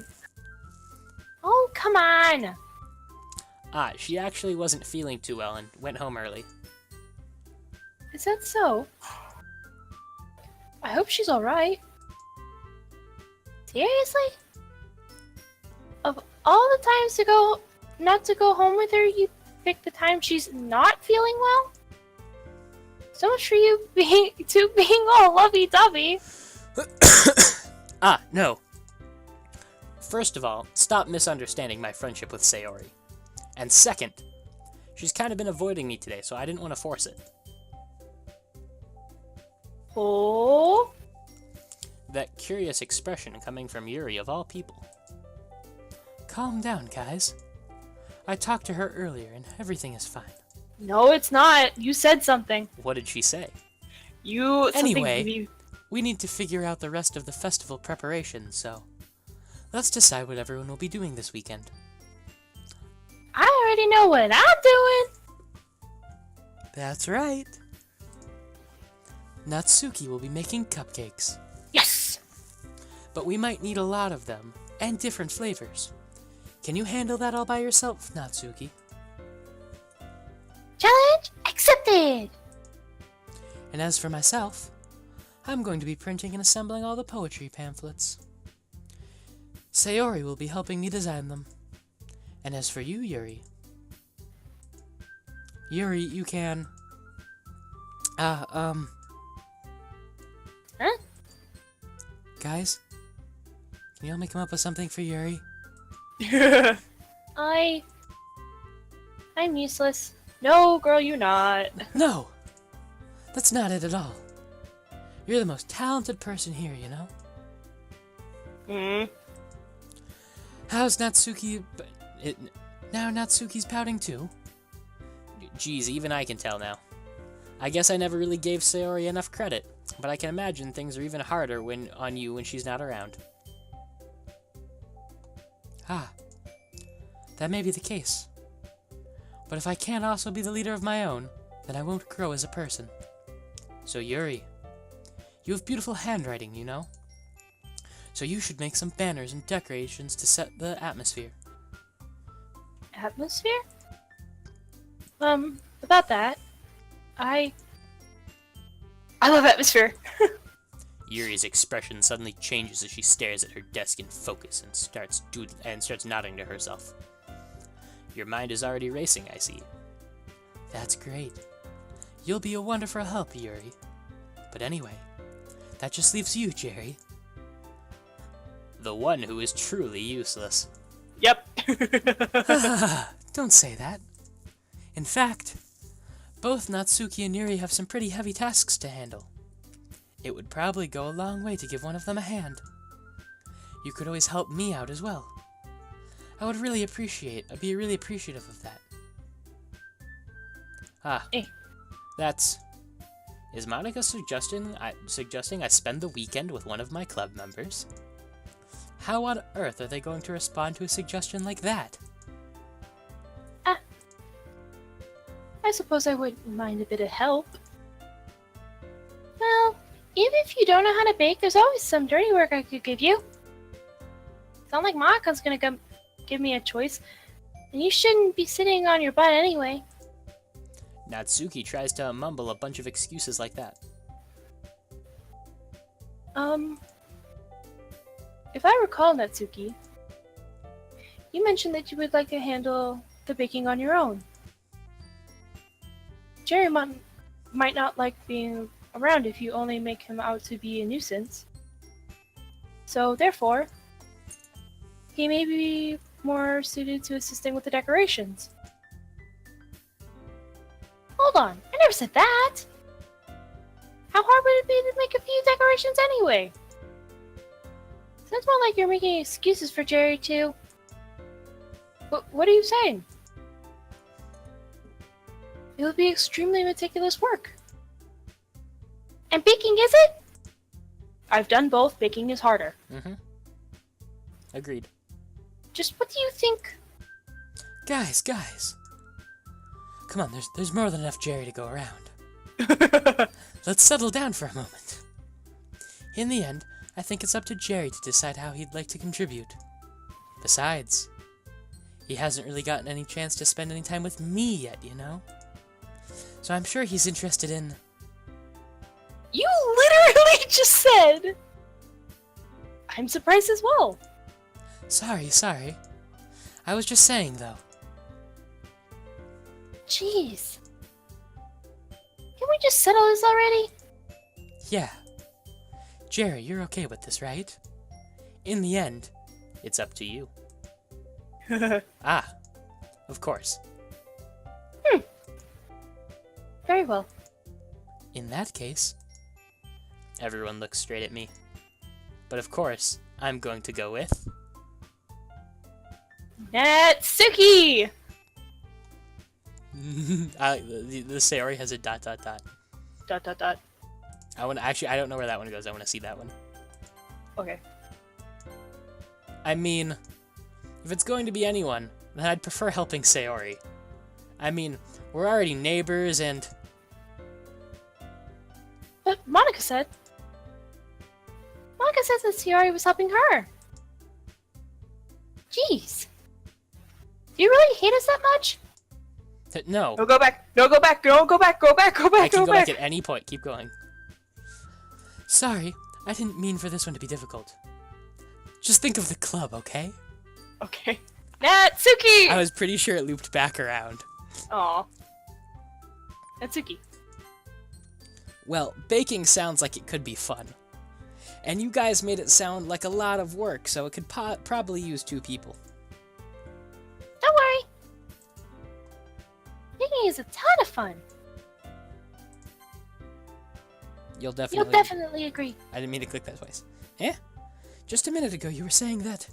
Oh, come on. Ah, she actually wasn't feeling too well and went home early. Is that so? I hope she's alright. Seriously? Of all the times not to go home with her, you picked the time she's not feeling well? So much for you being all lovey-dovey. Ah, no. First of all, stop misunderstanding my friendship with Sayori. And second, she's kind of been avoiding me today, so I didn't want to force it. Oh? That curious expression coming from Yuri of all people. Calm down, guys. I talked to her earlier and everything is fine. No, it's not. You said something. What did she say? Anyway, We need to figure out the rest of the festival preparations, so let's decide what everyone will be doing this weekend. I already know what I'm doing. That's right. Natsuki will be making cupcakes. Yes! But we might need a lot of them, and different flavors. Can you handle that all by yourself, Natsuki? Challenge accepted! And as for myself, I'm going to be printing and assembling all the poetry pamphlets. Sayori will be helping me design them. And as for you, Yuri... Yuri, you can... Huh? Guys? Can you help me come up with something for Yuri? I'm useless. no, girl, you're not. No! That's not it at all. You're the most talented person here, you know? How's Natsuki... Now Natsuki's pouting too? Geez, even I can tell now. I guess I never really gave Sayori enough credit, but I can imagine things are even harder on you when she's not around. Ah, that may be the case. But if I can't also be the leader of my own, then I won't grow as a person. So Yuri, you have beautiful handwriting, you know? So you should make some banners and decorations to set the atmosphere. Atmosphere? About that, I love atmosphere. Yuri's expression suddenly changes as she stares at her desk in focus and starts nodding to herself. Your mind is already racing, I see. That's great. You'll be a wonderful help, Yuri. But anyway, that just leaves you, Jerry. The one who is truly useless. Yep. Don't say that. In fact, both Natsuki and Yuri have some pretty heavy tasks to handle. It would probably go a long way to give one of them a hand. You could always help me out as well. I'd be really appreciative of that. Is Monica suggesting I spend the weekend with one of my club members? How on earth are they going to respond to a suggestion like that? I suppose I wouldn't mind a bit of help. Well, even if you don't know how to bake, there's always some dirty work I could give you. It's not like Monika's gonna give me a choice, and you shouldn't be sitting on your butt anyway. Natsuki tries to mumble a bunch of excuses like that. If I recall, Natsuki, you mentioned that you would like to handle the baking on your own. Jerry might not like being around if you only make him out to be a nuisance. So, therefore, he may be more suited to assisting with the decorations. Hold on, I never said that! How hard would it be to make a few decorations anyway? Sounds more like you're making excuses for Jerry, too. What are you saying? It would be extremely meticulous work. And baking, is it? I've done both. Baking is harder. Mm-hmm. Agreed. Just what do you think? Guys. Come on, there's more than enough Jerry to go around. Let's settle down for a moment. In the end, I think it's up to Jerry to decide how he'd like to contribute. Besides, he hasn't really gotten any chance to spend any time with me yet, you know? So I'm sure he's interested in... You literally just said... I'm surprised as well. Sorry. I was just saying, though. Jeez. Can we just settle this already? Yeah. Jerry, you're okay with this, right? In the end, it's up to you. Ah, of course. Very well. In that case, everyone looks straight at me. But of course, I'm going to go with... Natsuki! the Sayori has a ... Dot. I don't know where that one goes. I want to see that one. Okay. I mean, if it's going to be anyone, then I'd prefer helping Sayori. I mean, we're already neighbors and... But Monica said that Sayori was helping her. Jeez. Do you really hate us that much? No. No, go back. No, go back. No, go back. Go back. Go back. I can go go back. back at any point. Keep going. Sorry, I didn't mean for this one to be difficult. Just think of the club, okay? Okay. Natsuki! I was pretty sure it looped back around. Aw. Natsuki. Well, baking sounds like it could be fun. And you guys made it sound like a lot of work, so it could probably use 2 people. Don't worry. Baking is a ton of fun. You'll You'll definitely... definitely agree. I didn't mean to click that twice. Eh? Just a minute ago you were saying that...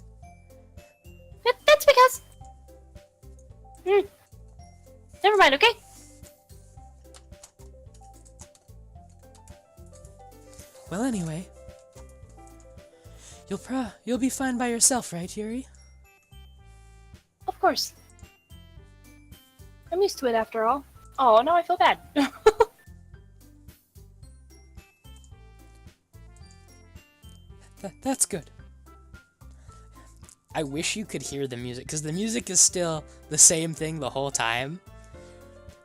That's because... Never mind, okay? Well, anyway... You'll be fine by yourself, right, Yuri? Of course. I'm used to it after all. Oh, now I feel bad. That's good. I wish you could hear the music, because the music is still the same thing the whole time.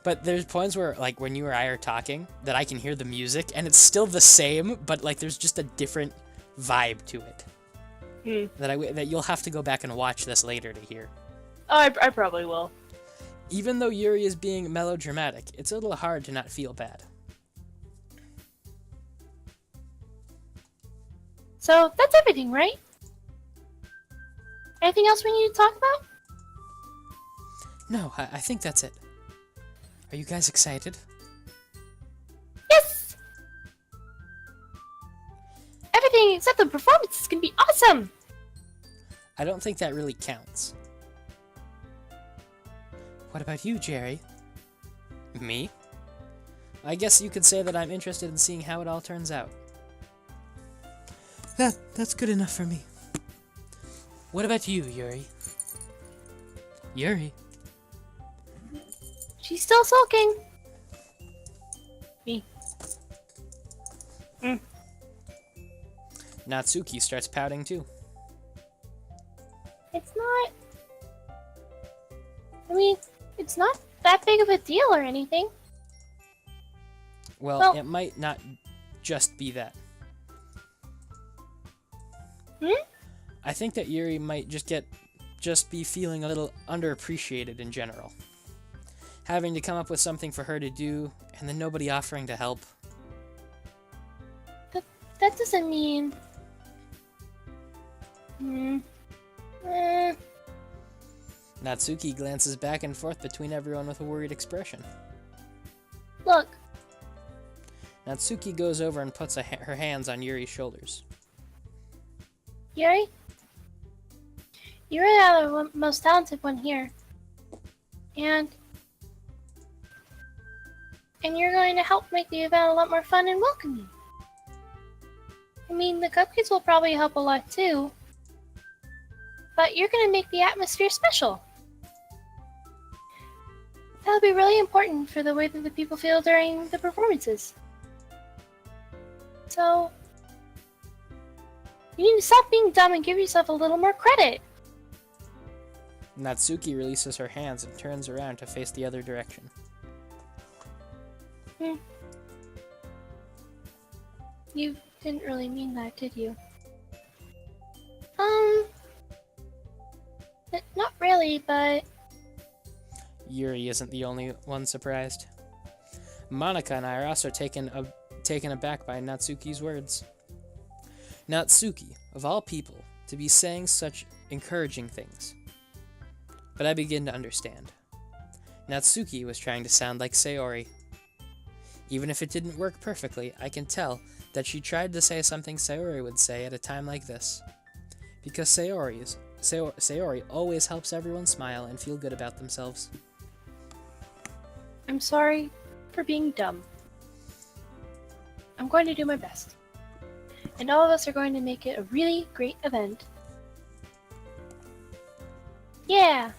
But there's points where, like, when you or I are talking, that I can hear the music, and it's still the same, but, like, there's just a different vibe to it. That you'll have to go back and watch this later to hear. Oh, I probably will. Even though Yuri is being melodramatic, it's a little hard to not feel bad. So, that's everything, right? Anything else we need to talk about? No, I think that's it. Are you guys excited? Yes! Everything except the performance is gonna be awesome! I don't think that really counts. What about you, Jerry? Me? I guess you could say that I'm interested in seeing how it all turns out. That's good enough for me. What about you, Yuri? Yuri? She's still sulking. Me. Natsuki starts pouting too. It's not... I mean, it's not that big of a deal or anything. Well, it might not just be that. I think that Yuri might just be feeling a little underappreciated in general. having to come up with something for her to do, and then nobody offering to help. That doesn't mean... Natsuki glances back and forth between everyone with a worried expression. Look, Natsuki goes over and puts her hands on Yuri's shoulders. Yuri? You really are the most talented one here. And you're going to help make the event a lot more fun and welcoming. I mean, the cupcakes will probably help a lot too. But you're going to make the atmosphere special. That'll be really important for the way that the people feel during the performances. So, you need to stop being dumb and give yourself a little more credit. Natsuki releases her hands and turns around to face the other direction. You didn't really mean that, did you? Not really, but... Yuri isn't the only one surprised. Monika and I are also taken aback by Natsuki's words. Natsuki, of all people, to be saying such encouraging things. But I begin to understand. Natsuki was trying to sound like Sayori. Even if it didn't work perfectly, I can tell that she tried to say something Sayori would say at a time like this. Because Sayori always helps everyone smile and feel good about themselves. I'm sorry for being dumb. I'm going to do my best. And all of us are going to make it a really great event. Yeah!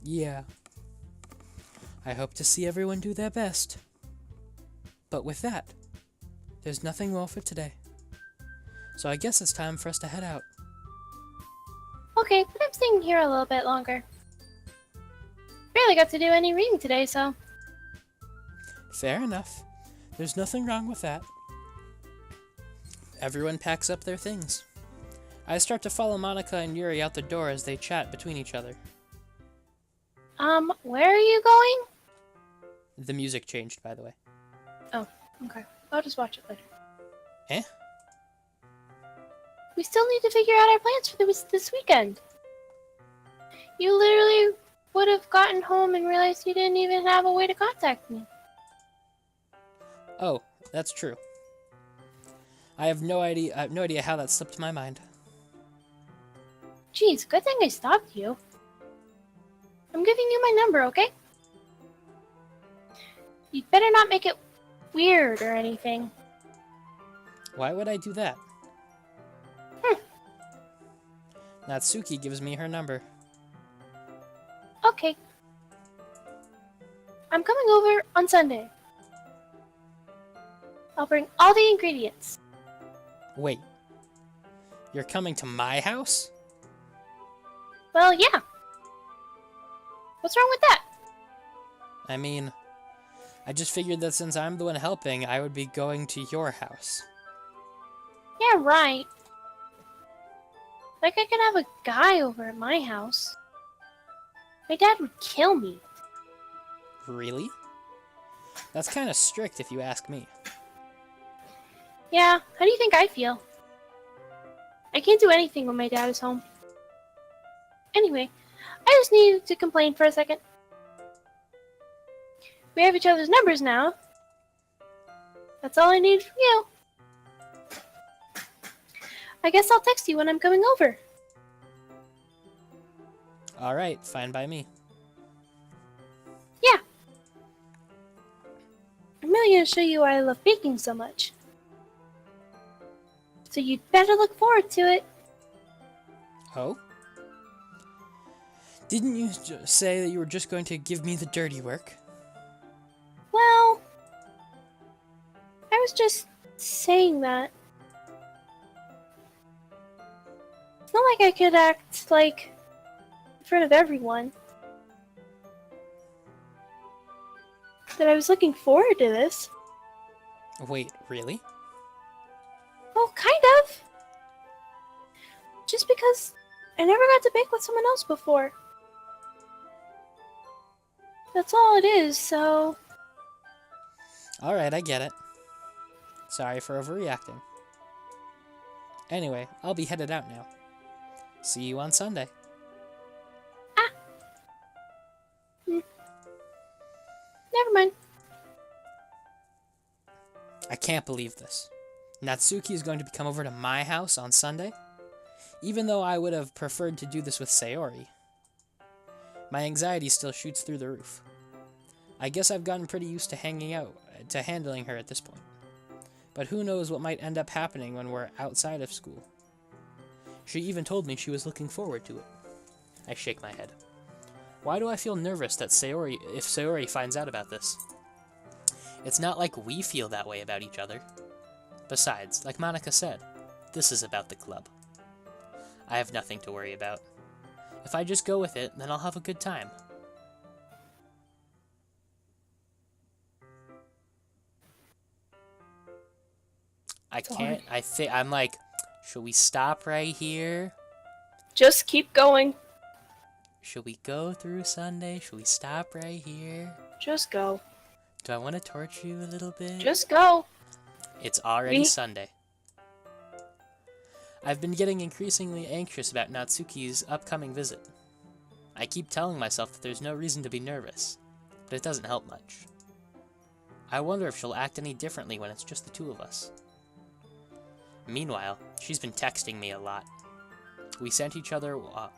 Yeah. I hope to see everyone do their best. But with that, there's nothing more for today. So I guess it's time for us to head out. Okay, but I'm staying here a little bit longer. Barely got to do any reading today, so... Fair enough. There's nothing wrong with that. Everyone packs up their things. I start to follow Monika and Yuri out the door as they chat between each other. Where are you going? The music changed, by the way. Oh, okay. I'll just watch it later. Eh? We still need to figure out our plans for this weekend. You literally would have gotten home and realized you didn't even have a way to contact me. Oh, that's true. I have no idea how that slipped my mind. Geez, good thing I stopped you. I'm giving you my number, okay? You'd better not make it weird or anything. Why would I do that? Natsuki gives me her number. Okay. I'm coming over on Sunday. I'll bring all the ingredients. Wait. You're coming to my house? Well, yeah. What's wrong with that? I mean, I just figured that since I'm the one helping, I would be going to your house. Yeah, right. Like I could have a guy over at my house. My dad would kill me. Really? That's kind of strict if you ask me. Yeah, how do you think I feel? I can't do anything when my dad is home. Anyway, I just needed to complain for a second. We have each other's numbers now. That's all I need from you. I guess I'll text you when I'm coming over. Alright, fine by me. Yeah. I'm really gonna show you why I love baking so much. So you'd better look forward to it. Oh? Didn't you say that you were just going to give me the dirty work? Well, I was just saying that. It's not like I could act, like, in front of everyone. That I was looking forward to this. Wait, really? Well, kind of. Just because I never got to bake with someone else before. That's all it is, so... Alright, I get it. Sorry for overreacting. Anyway, I'll be headed out now. See you on Sunday. Never mind. I can't believe this. Natsuki is going to come over to my house on Sunday? Even though I would have preferred to do this with Sayori. My anxiety still shoots through the roof. I guess I've gotten pretty used to handling her at this point. But who knows what might end up happening when we're outside of school. She even told me she was looking forward to it. I shake my head. Why do I feel nervous that if Sayori finds out about this? It's not like we feel that way about each other. Besides, like Monica said, this is about the club. I have nothing to worry about. If I just go with it, then I'll have a good time. I'm like, should we stop right here? Just keep going. Should we go through Sunday? Should we stop right here? Just go. Do I want to torture you a little bit? Just go. It's already Sunday. I've been getting increasingly anxious about Natsuki's upcoming visit. I keep telling myself that there's no reason to be nervous, but it doesn't help much. I wonder if she'll act any differently when it's just the two of us. Meanwhile, she's been texting me a lot. We sent each other one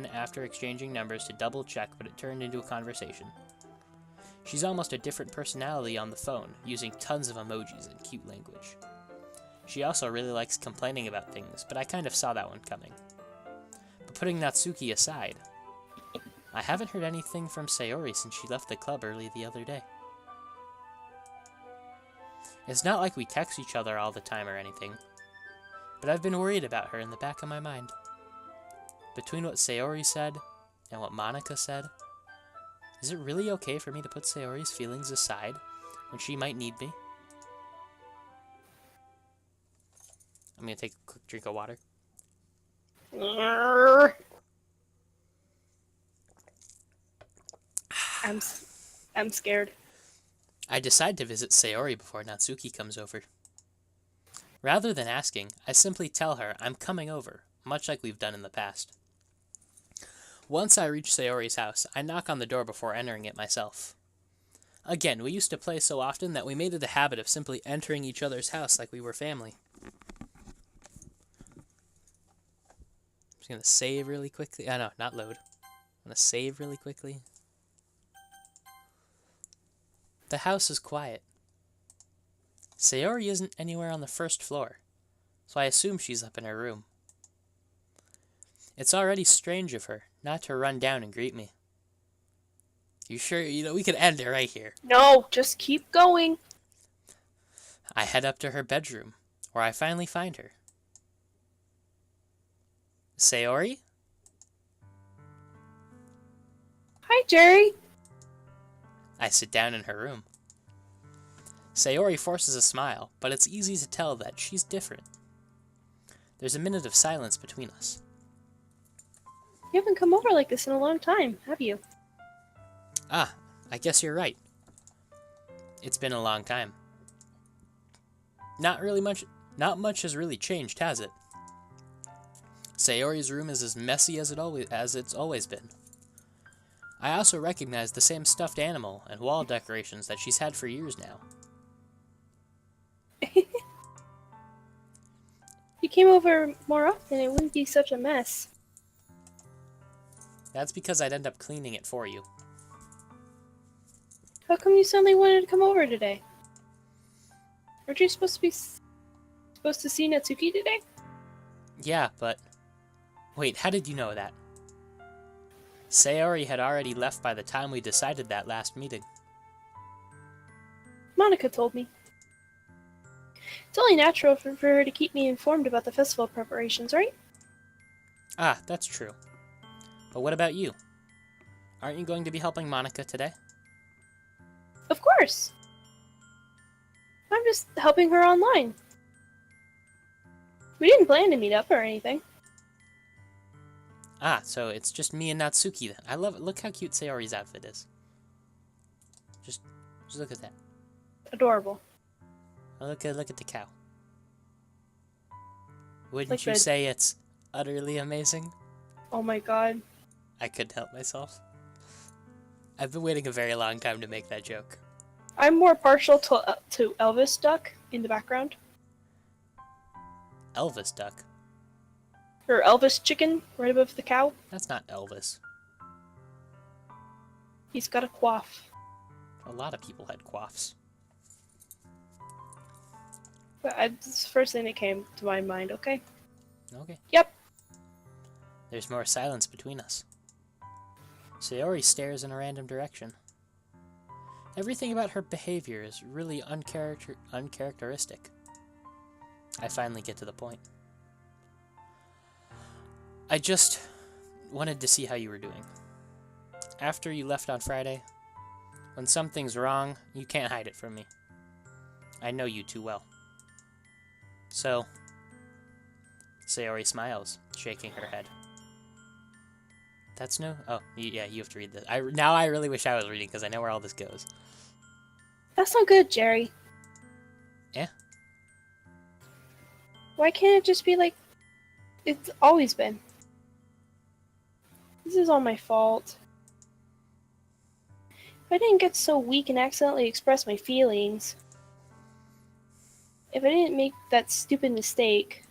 after exchanging numbers to double check, but it turned into a conversation. She's almost a different personality on the phone, using tons of emojis and cute language. She also really likes complaining about things, but I kind of saw that one coming. But putting Natsuki aside, I haven't heard anything from Sayori since she left the club early the other day. It's not like we text each other all the time or anything, but I've been worried about her in the back of my mind. Between what Sayori said and what Monica said, is it really okay for me to put Sayori's feelings aside when she might need me? I'm gonna take a quick drink of water. I'm scared. I decide to visit Sayori before Natsuki comes over. Rather than asking, I simply tell her I'm coming over, much like we've done in the past. Once I reach Sayori's house, I knock on the door before entering it myself. Again, we used to play so often that we made it a habit of simply entering each other's house like we were family. I'm just gonna save really quickly. Oh no, not load. I'm gonna save really quickly. The house is quiet. Sayori isn't anywhere on the first floor, so I assume she's up in her room. It's already strange of her not to run down and greet me. You sure? We could end it right here. No, just keep going. I head up to her bedroom, where I finally find her. Sayori? Hi, Jerry. I sit down in her room. Sayori forces a smile, but it's easy to tell that she's different. There's a minute of silence between us. You haven't come over like this in a long time, have you? Ah, I guess you're right. It's been a long time. Not much has really changed, has it? Sayori's room is as messy as it's always been. I also recognize the same stuffed animal and wall decorations that she's had for years now. If you came over more often, it wouldn't be such a mess. That's because I'd end up cleaning it for you. How come you suddenly wanted to come over today? Aren't you supposed to see Natsuki today? Yeah, but... Wait, how did you know that? Sayori had already left by the time we decided that last meeting. Monica told me. It's only natural for her to keep me informed about the festival preparations, right? Ah, that's true. But what about you? Aren't you going to be helping Monica today? Of course! I'm just helping her online. We didn't plan to meet up or anything. Ah, so it's just me and Natsuki then. I love it. Look how cute Sayori's outfit is. Just look at that. Adorable. Oh, look at the cow. Wouldn't Like you the- say it's utterly amazing? Oh my god. I couldn't help myself. I've been waiting a very long time to make that joke. I'm more partial to Elvis Duck in the background. Elvis duck? Or Elvis Chicken right above the cow. That's not Elvis. He's got a coif. A lot of people had coifs. But it's the first thing that came to my mind, okay? Okay. Yep. There's more silence between us. Sayori stares in a random direction. Everything about her behavior is really uncharacteristic. I finally get to the point. I just wanted to see how you were doing. After you left on Friday, when something's wrong, you can't hide it from me. I know you too well. So, Sayori smiles, shaking her head. That's no... Oh, yeah, you have to read this. Now I really wish I was reading, because I know where all this goes. That's not good, Jerry. Yeah? Why can't it just be like it's always been? This is all my fault. If I didn't get so weak and accidentally express my feelings, if I didn't make that stupid mistake,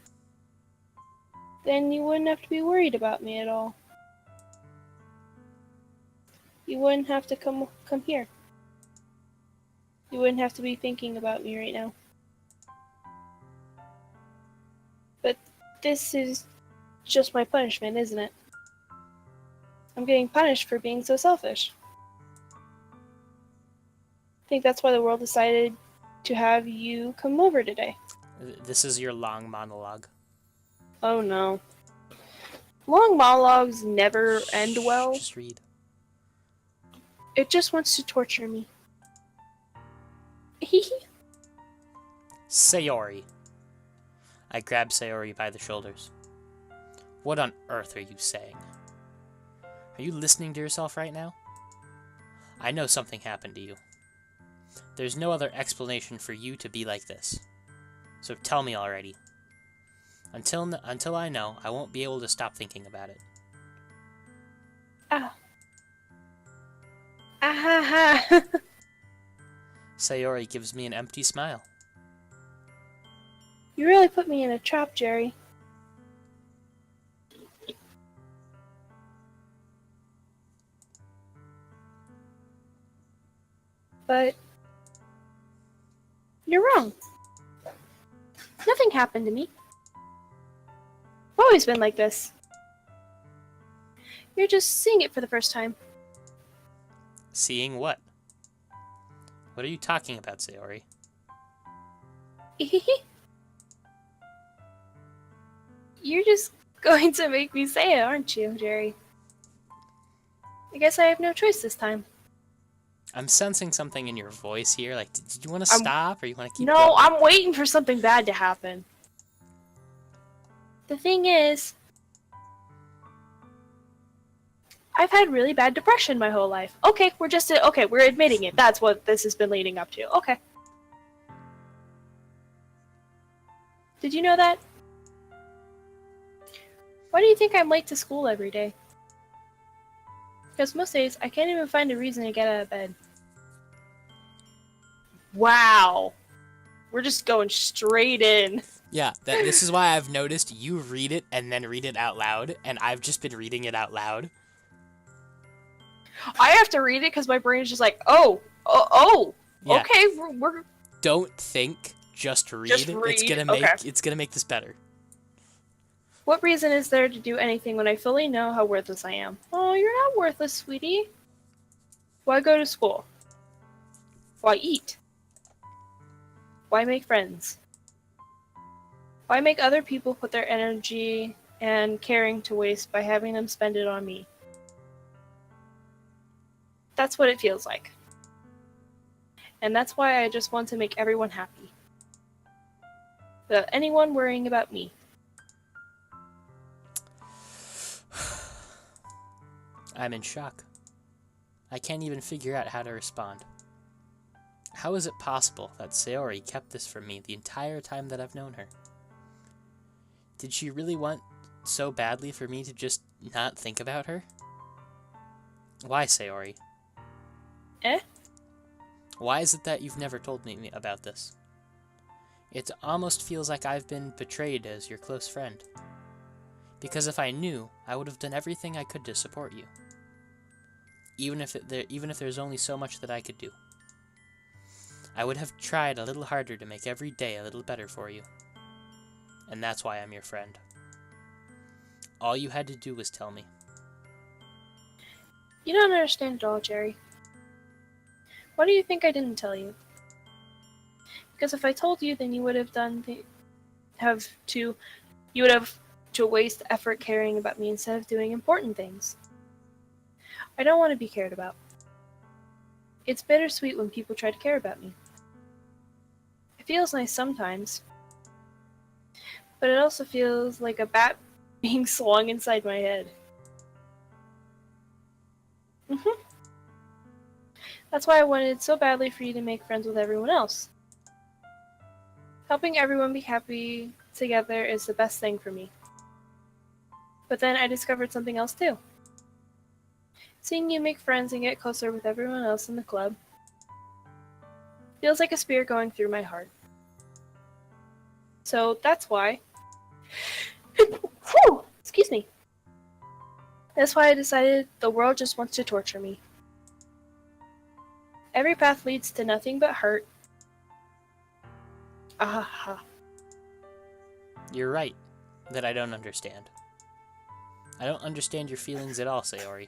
then you wouldn't have to be worried about me at all. You wouldn't have to come here. You wouldn't have to be thinking about me right now. But this is just my punishment, isn't it? I'm getting punished for being so selfish. I think that's why the world decided to have you come over today. This is your long monologue. Oh no. Long monologues never end Shh, well. Just read. It just wants to torture me. Hehe. Sayori. I grab Sayori by the shoulders. What on earth are you saying? Are you listening to yourself right now? I know something happened to you. There's no other explanation for you to be like this. So tell me already. Until I know, I won't be able to stop thinking about it. Ah. Ah ha ha. Sayori gives me an empty smile. You really put me in a trap, Jerry. But you're wrong. Nothing happened to me. I've always been like this. You're just seeing it for the first time. Seeing what? What are you talking about, Sayori? You're just going to make me say it, aren't you, Jerry? I guess I have no choice this time. I'm sensing something in your voice here. Like, did you want to stop or you want to keep No, going? I'm waiting for something bad to happen. The thing is, I've had really bad depression my whole life. Okay, we're admitting it. That's what this has been leading up to. Okay. Did you know that? Why do you think I'm late to school every day? Because most days, I can't even find a reason to get out of bed. Wow. We're just going straight in. Yeah, this is why I've noticed you read it and then read it out loud, and I've just been reading it out loud. I have to read it because my brain is just like, Yeah. okay, we're Don't think, just read. Just read, It's gonna make this better. What reason is there to do anything when I fully know how worthless I am? Oh, you're not worthless, sweetie. Why go to school? Why eat? Why make friends? Why make other people put their energy and caring to waste by having them spend it on me? That's what it feels like. And that's why I just want to make everyone happy. Without anyone worrying about me. I'm in shock. I can't even figure out how to respond. How is it possible that Sayori kept this from me the entire time that I've known her? Did she really want so badly for me to just not think about her? Why, Sayori? Eh? Why is it that you've never told me about this? It almost feels like I've been betrayed as your close friend. Because if I knew, I would have done everything I could to support you. Even if there's only so much that I could do. I would have tried a little harder to make every day a little better for you. And that's why I'm your friend. All you had to do was tell me. You don't understand at all, Jerry. Why do you think I didn't tell you? Because if I told you, then you would have to waste effort caring about me instead of doing important things. I don't want to be cared about. It's bittersweet when people try to care about me. It feels nice sometimes, but it also feels like a bat being swung inside my head. That's why I wanted so badly for you to make friends with everyone else. Helping everyone be happy together is the best thing for me. But then I discovered something else too. Seeing you make friends and get closer with everyone else in the club feels like a spear going through my heart. So that's why... Excuse me. That's why I decided the world just wants to torture me. Every path leads to nothing but hurt. Ahaha. You're right, that I don't understand. I don't understand your feelings at all, Sayori.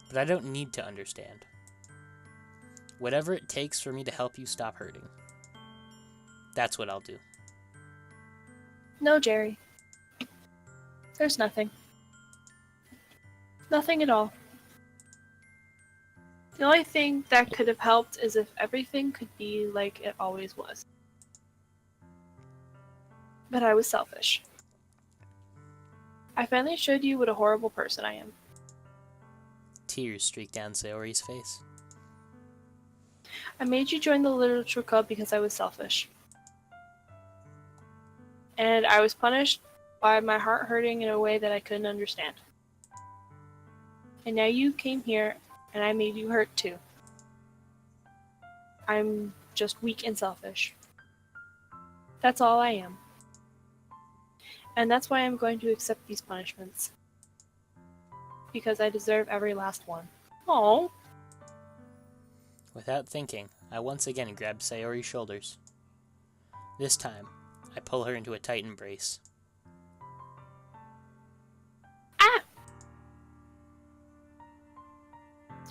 But I don't need to understand. Whatever it takes for me to help you stop hurting. That's what I'll do. No, Jerry. There's nothing. Nothing at all. The only thing that could have helped is if everything could be like it always was. But I was selfish. I finally showed you what a horrible person I am. Tears streak down Sayori's face. I made you join the literature club because I was selfish. And I was punished by my heart hurting in a way that I couldn't understand. And now you came here, and I made you hurt too. I'm just weak and selfish. That's all I am. And that's why I'm going to accept these punishments. Because I deserve every last one. Oh. Without thinking, I once again grab Sayori's shoulders. This time, I pull her into a tight embrace. Ah!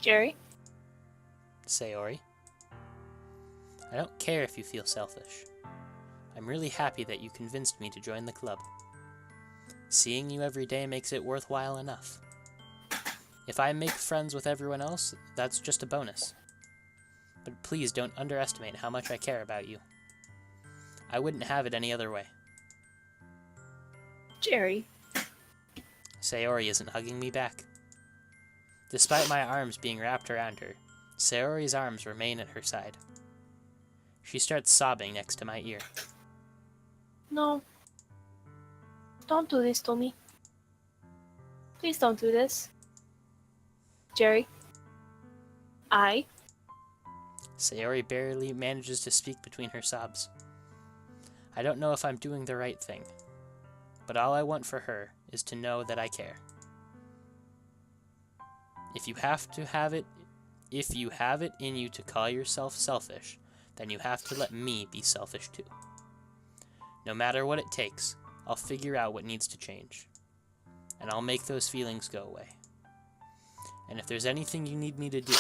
Jerry? Sayori, I don't care if you feel selfish. I'm really happy that you convinced me to join the club. Seeing you every day makes it worthwhile enough. If I make friends with everyone else, that's just a bonus. But please don't underestimate how much I care about you. I wouldn't have it any other way. Jerry. Sayori isn't hugging me back. Despite my arms being wrapped around her, Sayori's arms remain at her side. She starts sobbing next to my ear. No. Don't do this to me. Please don't do this. Jerry. Sayori barely manages to speak between her sobs. I don't know if I'm doing the right thing, but all I want for her is to know that I care. If you have it in you to call yourself selfish, then you have to let me be selfish too. No matter what it takes, I'll figure out what needs to change. And I'll make those feelings go away. And if there's anything you need me to do,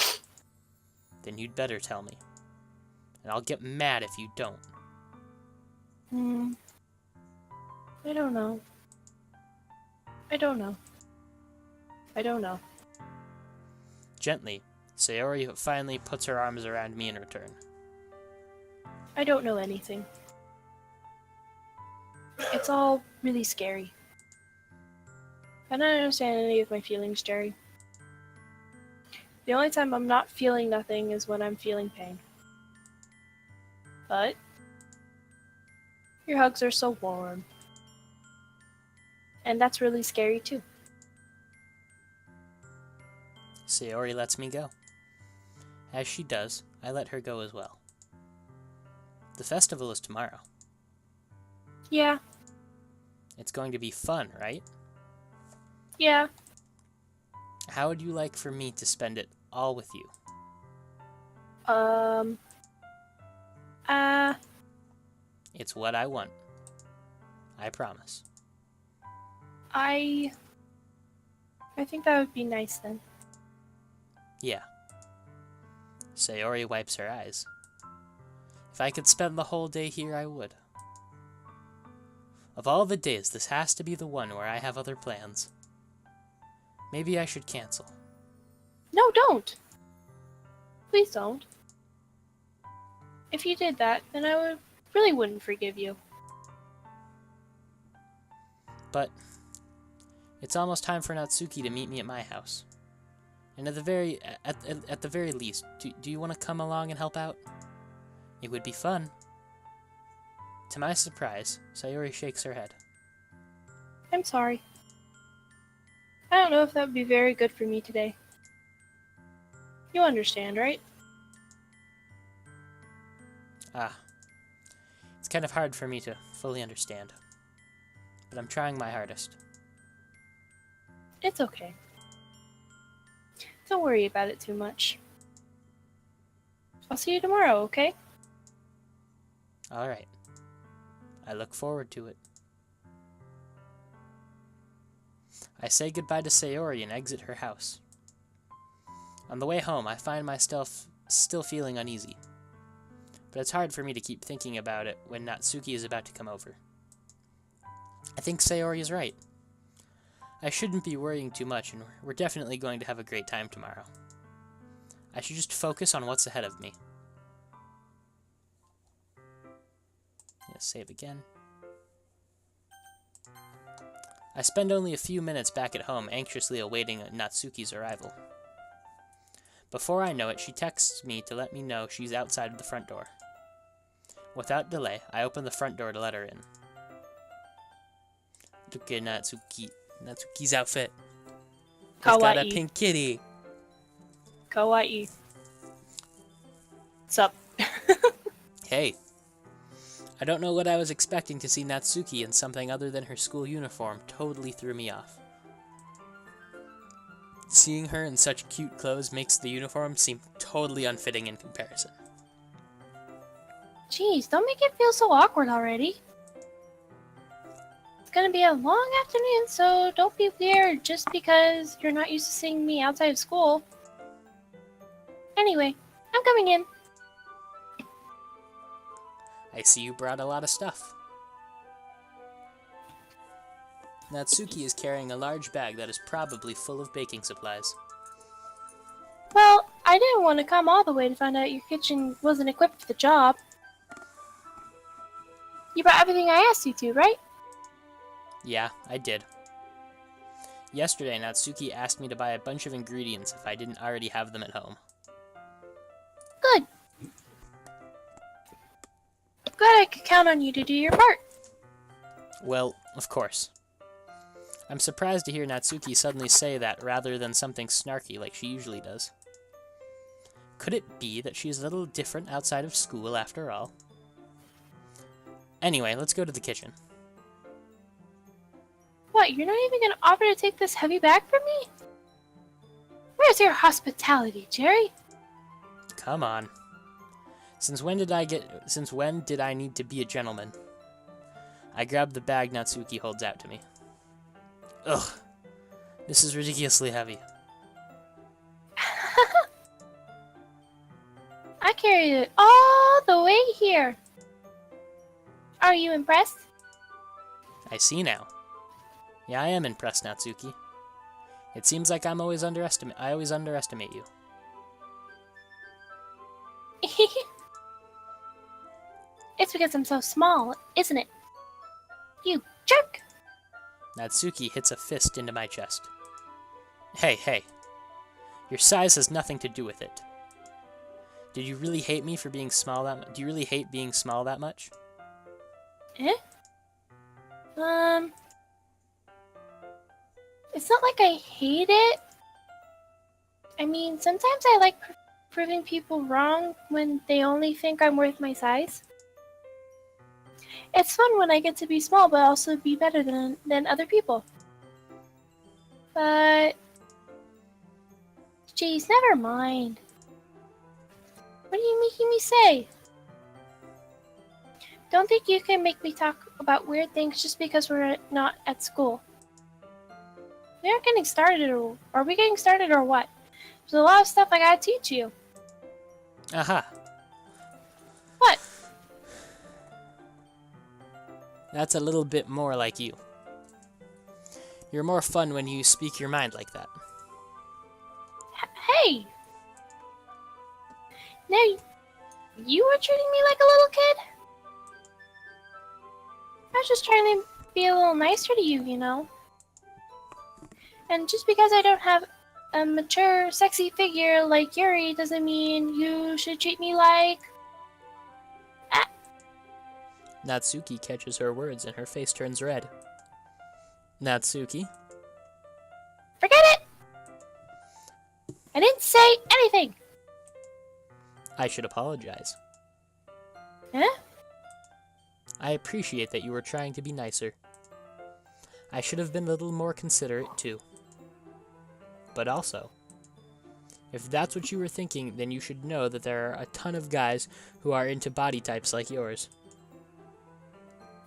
then you'd better tell me. And I'll get mad if you don't. I don't know. I don't know. I don't know. Gently, Sayori finally puts her arms around me in return. I don't know anything. It's all really scary. I don't understand any of my feelings, Jerry. The only time I'm not feeling nothing is when I'm feeling pain. But your hugs are so warm. And that's really scary too. Sayori lets me go. As she does, I let her go as well. The festival is tomorrow. Yeah, It's going to be fun, right? yeah. How would you like for me to spend it all with you? It's what I want. I promise. I think that would be nice then. Yeah. Sayori wipes her eyes. If I could spend the whole day here, I would. Of all the days, this has to be the one where I have other plans. Maybe I should cancel. No, don't! Please don't. If you did that, then I really wouldn't forgive you. But it's almost time for Natsuki to meet me at my house. And at the very least, do you want to come along and help out? It would be fun. To my surprise, Sayori shakes her head. I'm sorry. I don't know if that would be very good for me today. You understand, right? It's kind of hard for me to fully understand. But I'm trying my hardest. It's okay. Don't worry about it too much. I'll see you tomorrow, okay? Alright. I look forward to it. I say goodbye to Sayori and exit her house. On the way home, I find myself still feeling uneasy. But it's hard for me to keep thinking about it when Natsuki is about to come over. I think Sayori is right. I shouldn't be worrying too much, and we're definitely going to have a great time tomorrow. I should just focus on what's ahead of me. Let's save again. I spend only a few minutes back at home, anxiously awaiting Natsuki's arrival. Before I know it, she texts me to let me know she's outside of the front door. Without delay, I open the front door to let her in. Look at Natsuki. Natsuki's outfit. It's got a Kawaii. pink kitty. Kawaii. What's up? Hey. I don't know what I was expecting to see Natsuki in something other than her school uniform totally threw me off. Seeing her in such cute clothes makes the uniform seem totally unfitting in comparison. Jeez, don't make it feel so awkward already. It's gonna be a long afternoon, so don't be weird just because you're not used to seeing me outside of school. Anyway, I'm coming in. I see you brought a lot of stuff. Natsuki is carrying a large bag that is probably full of baking supplies. Well, I didn't want to come all the way to find out your kitchen wasn't equipped for the job. You brought everything I asked you to, right? Yeah, I did. Yesterday, Natsuki asked me to buy a bunch of ingredients if I didn't already have them at home. Good. Glad I could count on you to do your part. Well, of course. I'm surprised to hear Natsuki suddenly say that rather than something snarky like she usually does. Could it be that she's a little different outside of school after all? Anyway, let's go to the kitchen. What, you're not even gonna offer to take this heavy bag from me? Where's your hospitality, Jerry? Come on. Since when did I need to be a gentleman? I grab the bag Natsuki holds out to me. Ugh. This is ridiculously heavy. I carried it all the way here. Are you impressed? I see now. Yeah, I am impressed, Natsuki. It seems like I always underestimate you. It's because I'm so small, isn't it? You jerk! Natsuki hits a fist into my chest. Hey, hey. Your size has nothing to do with it. Did you really hate me for being small that much? Do you really hate being small that much? Eh? It's not like I hate it. I mean, sometimes I like proving people wrong when they only think I'm worth my size. It's fun when I get to be small but also be better than other people. But... Jeez, never mind. What are you making me say? Don't think you can make me talk about weird things just because we're not at school. We aren't getting started, or are we getting started or what? There's a lot of stuff I gotta teach you. Aha. What? That's a little bit more like you. You're more fun when you speak your mind like that. Hey! Now, you were treating me like a little kid? I was just trying to be a little nicer to you, you know? And just because I don't have a mature, sexy figure like Yuri doesn't mean you should treat me like... Natsuki catches her words and her face turns red. Natsuki? Forget it! I didn't say anything! I should apologize. Huh? I appreciate that you were trying to be nicer. I should have been a little more considerate, too. But also, if that's what you were thinking, then you should know that there are a ton of guys who are into body types like yours.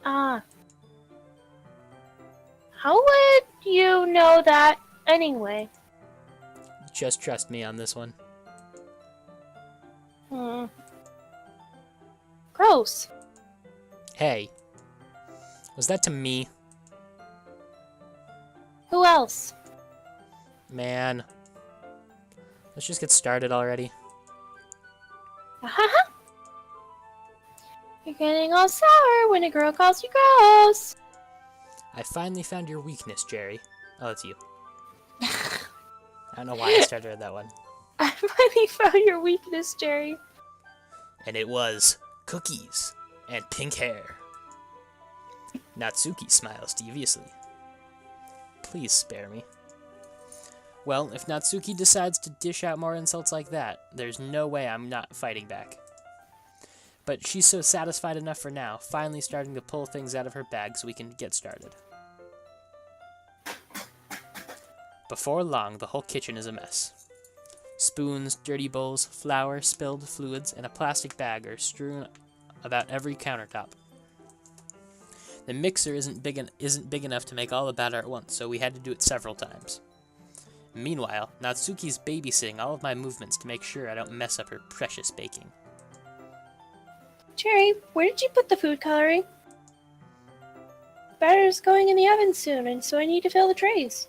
Ah. How would you know that anyway? Just trust me on this one. Gross. Hey, was that to me? Who else? Man. Let's just get started already. Ahaha. You're getting all sour when a girl calls you gross. I finally found your weakness, Jerry. Oh, it's you. I don't know why I started with that one. I finally found your weakness, Jerry. And it was cookies and pink hair. Natsuki smiles deviously. Please spare me. Well, if Natsuki decides to dish out more insults like that, there's no way I'm not fighting back. But she's so satisfied enough for now, finally starting to pull things out of her bag so we can get started. Before long, the whole kitchen is a mess. Spoons, dirty bowls, flour, spilled fluids, and a plastic bag are strewn about every countertop. The mixer isn't big enough to make all the batter at once, so we had to do it several times. Meanwhile, Natsuki's babysitting all of my movements to make sure I don't mess up her precious baking. Jerry, where did you put the food coloring? Batter's going in the oven soon, and so I need to fill the trays.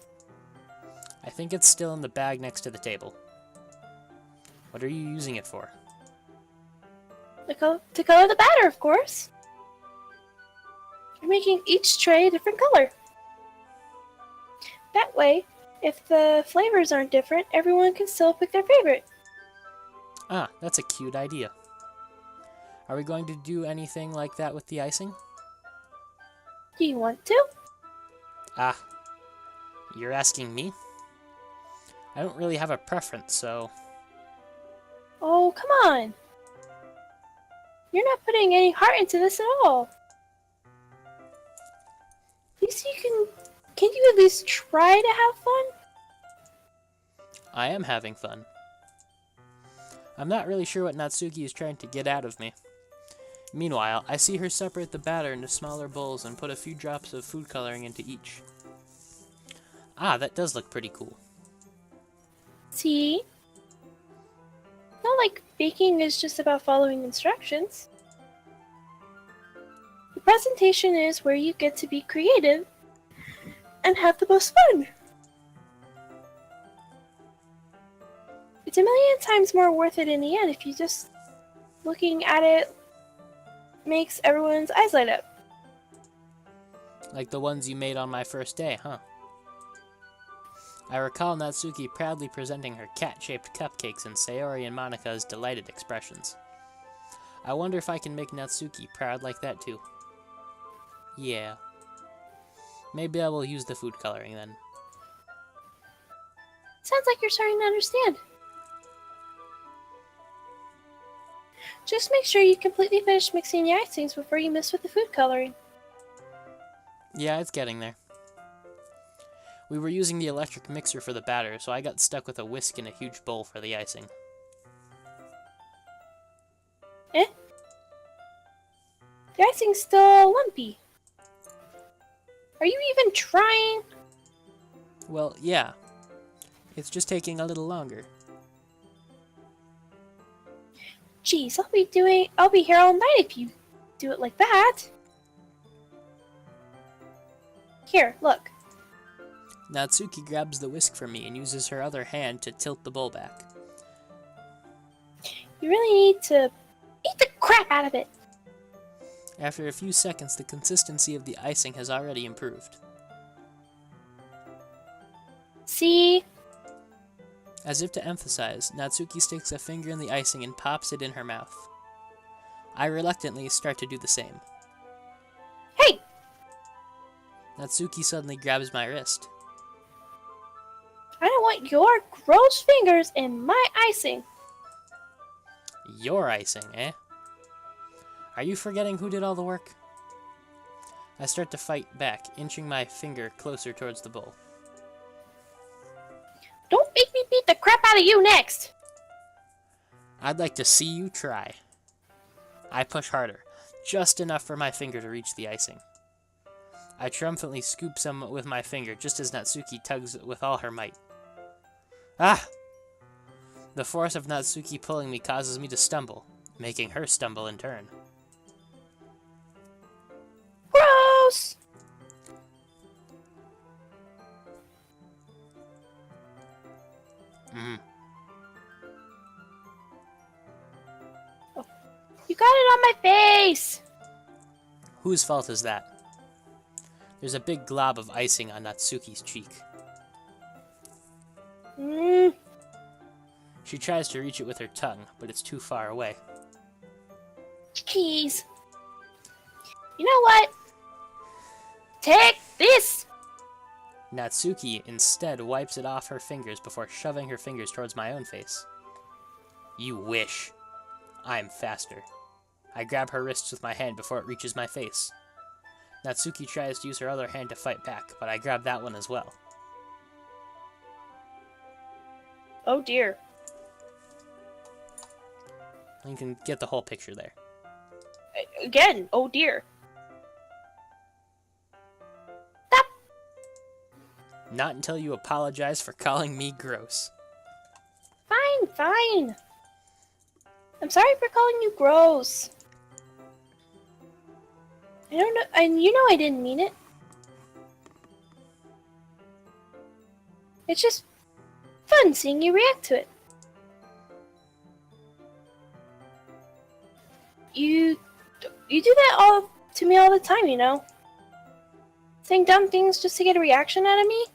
I think it's still in the bag next to the table. What are you using it for? To color the batter, of course. You're making each tray a different color. That way, if the flavors aren't different, everyone can still pick their favorite. Ah, that's a cute idea. Are we going to do anything like that with the icing? Do you want to? Ah, you're asking me? I don't really have a preference, so... Oh, come on. You're not putting any heart into this at all. At least can you at least try to have fun? I am having fun. I'm not really sure what Natsuki is trying to get out of me. Meanwhile, I see her separate the batter into smaller bowls and put a few drops of food coloring into each. Ah, that does look pretty cool. See? Not like baking is just about following instructions. The presentation is where you get to be creative and have the most fun. It's a million times more worth it in the end if you just looking at it makes everyone's eyes light up. Like the ones you made on my first day, huh? I recall Natsuki proudly presenting her cat-shaped cupcakes and Sayori and Monika's delighted expressions. I wonder if I can make Natsuki proud like that too. Yeah. Maybe I will use the food coloring then. Sounds like you're starting to understand. Just make sure you completely finish mixing the icings before you mess with the food coloring. Yeah, it's getting there. We were using the electric mixer for the batter, so I got stuck with a whisk and a huge bowl for the icing. Eh? The icing's still lumpy. Are you even trying? Well, yeah. It's just taking a little longer. Jeez, I'll be here all night if you do it like that. Here, look. Natsuki grabs the whisk from me and uses her other hand to tilt the bowl back. You really need to eat the crap out of it. After a few seconds, the consistency of the icing has already improved. See? As if to emphasize, Natsuki sticks a finger in the icing and pops it in her mouth. I reluctantly start to do the same. Hey! Natsuki suddenly grabs my wrist. I don't want your gross fingers in my icing. Your icing, eh? Are you forgetting who did all the work? I start to fight back, inching my finger closer towards the bowl. Don't make me beat the crap out of you next! I'd like to see you try. I push harder, just enough for my finger to reach the icing. I triumphantly scoop some with my finger, just as Natsuki tugs with all her might. Ah! The force of Natsuki pulling me causes me to stumble, making her stumble in turn. Gross! Oh, you got it on my face! Whose fault is that? There's a big glob of icing on Natsuki's cheek. She tries to reach it with her tongue, but it's too far away. Jeez. You know what? Take this! Natsuki instead wipes it off her fingers before shoving her fingers towards my own face. You wish. I'm faster. I grab her wrists with my hand before it reaches my face. Natsuki tries to use her other hand to fight back, but I grab that one as well. Oh dear. You can get the whole picture there. Again, oh dear. Stop! Not until you apologize for calling me gross. Fine, fine. I'm sorry for calling you gross. I don't know, and you know I didn't mean it. It's just fun seeing you react to it. You do that all to me all the time, you know? Saying dumb things just to get a reaction out of me?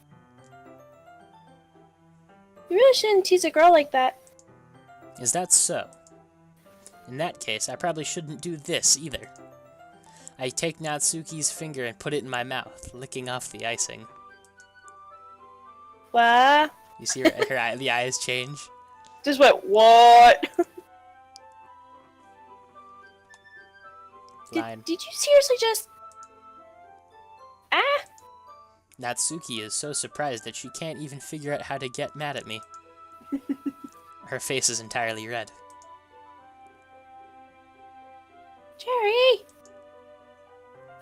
You really shouldn't tease a girl like that. Is that so? In that case, I probably shouldn't do this either. I take Natsuki's finger and put it in my mouth, licking off the icing. What? You see the eyes change? Just went, what? Fine. Did you seriously just... Ah? Natsuki is so surprised that she can't even figure out how to get mad at me. Her face is entirely red. Jerry!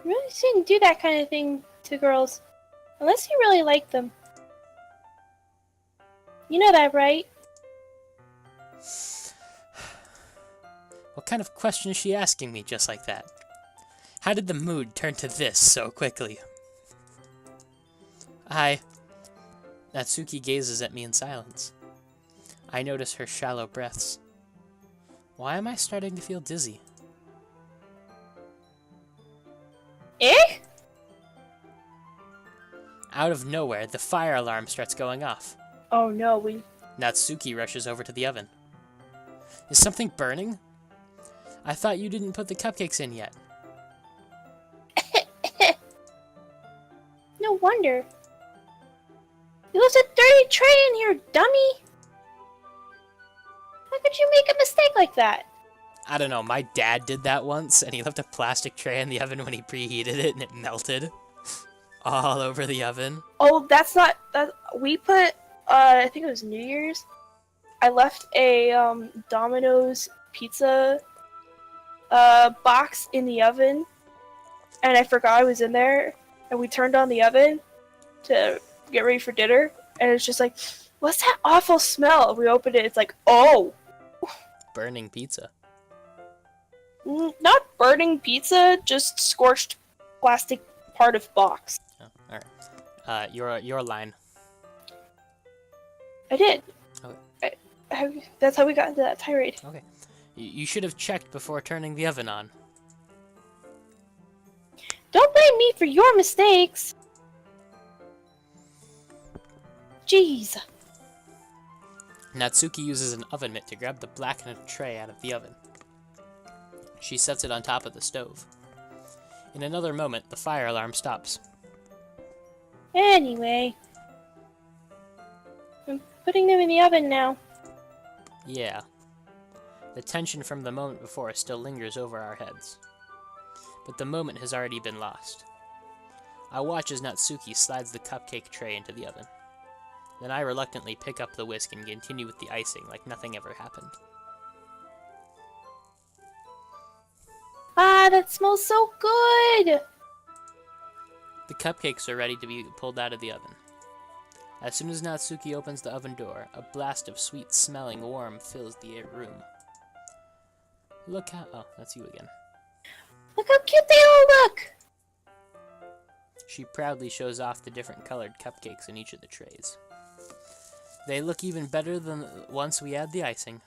You really shouldn't do that kind of thing to girls. Unless you really like them. You know that, right? What kind of question is she asking me just like that? How did the mood turn to this so quickly? Natsuki gazes at me in silence. I notice her shallow breaths. Why am I starting to feel dizzy? Eh? Out of nowhere, the fire alarm starts going off. Oh no, Natsuki rushes over to the oven. Is something burning? I thought you didn't put the cupcakes in yet. No wonder. You left a dirty tray in here, dummy! How could you make a mistake like that? I don't know, my dad did that once, and he left a plastic tray in the oven when he preheated it, and it melted all over the oven. Oh, that's not that we put. I think it was New Year's. I left a Domino's pizza box in the oven, and I forgot I was in there. And we turned on the oven to get ready for dinner, and it's just like, what's that awful smell? We opened it. It's like, oh, Burning pizza. not burning pizza, just scorched plastic part of box. Oh, alright. Your line. I did. Okay. That's how we got into that tirade. Okay. You should have checked before turning the oven on. Don't blame me for your mistakes! Jeez. Natsuki uses an oven mitt to grab the blackened tray out of the oven. She sets it on top of the stove. In another moment, the fire alarm stops. Anyway. I'm putting them in the oven now. Yeah. The tension from the moment before still lingers over our heads. But the moment has already been lost. I watch as Natsuki slides the cupcake tray into the oven. Then I reluctantly pick up the whisk and continue with the icing like nothing ever happened. Ah, that smells so good! The cupcakes are ready to be pulled out of the oven. As soon as Natsuki opens the oven door, a blast of sweet-smelling warmth fills the room. Look how... Oh, that's you again. Look how cute they all look! She proudly shows off the different colored cupcakes in each of the trays. They look even better than once we add the icing.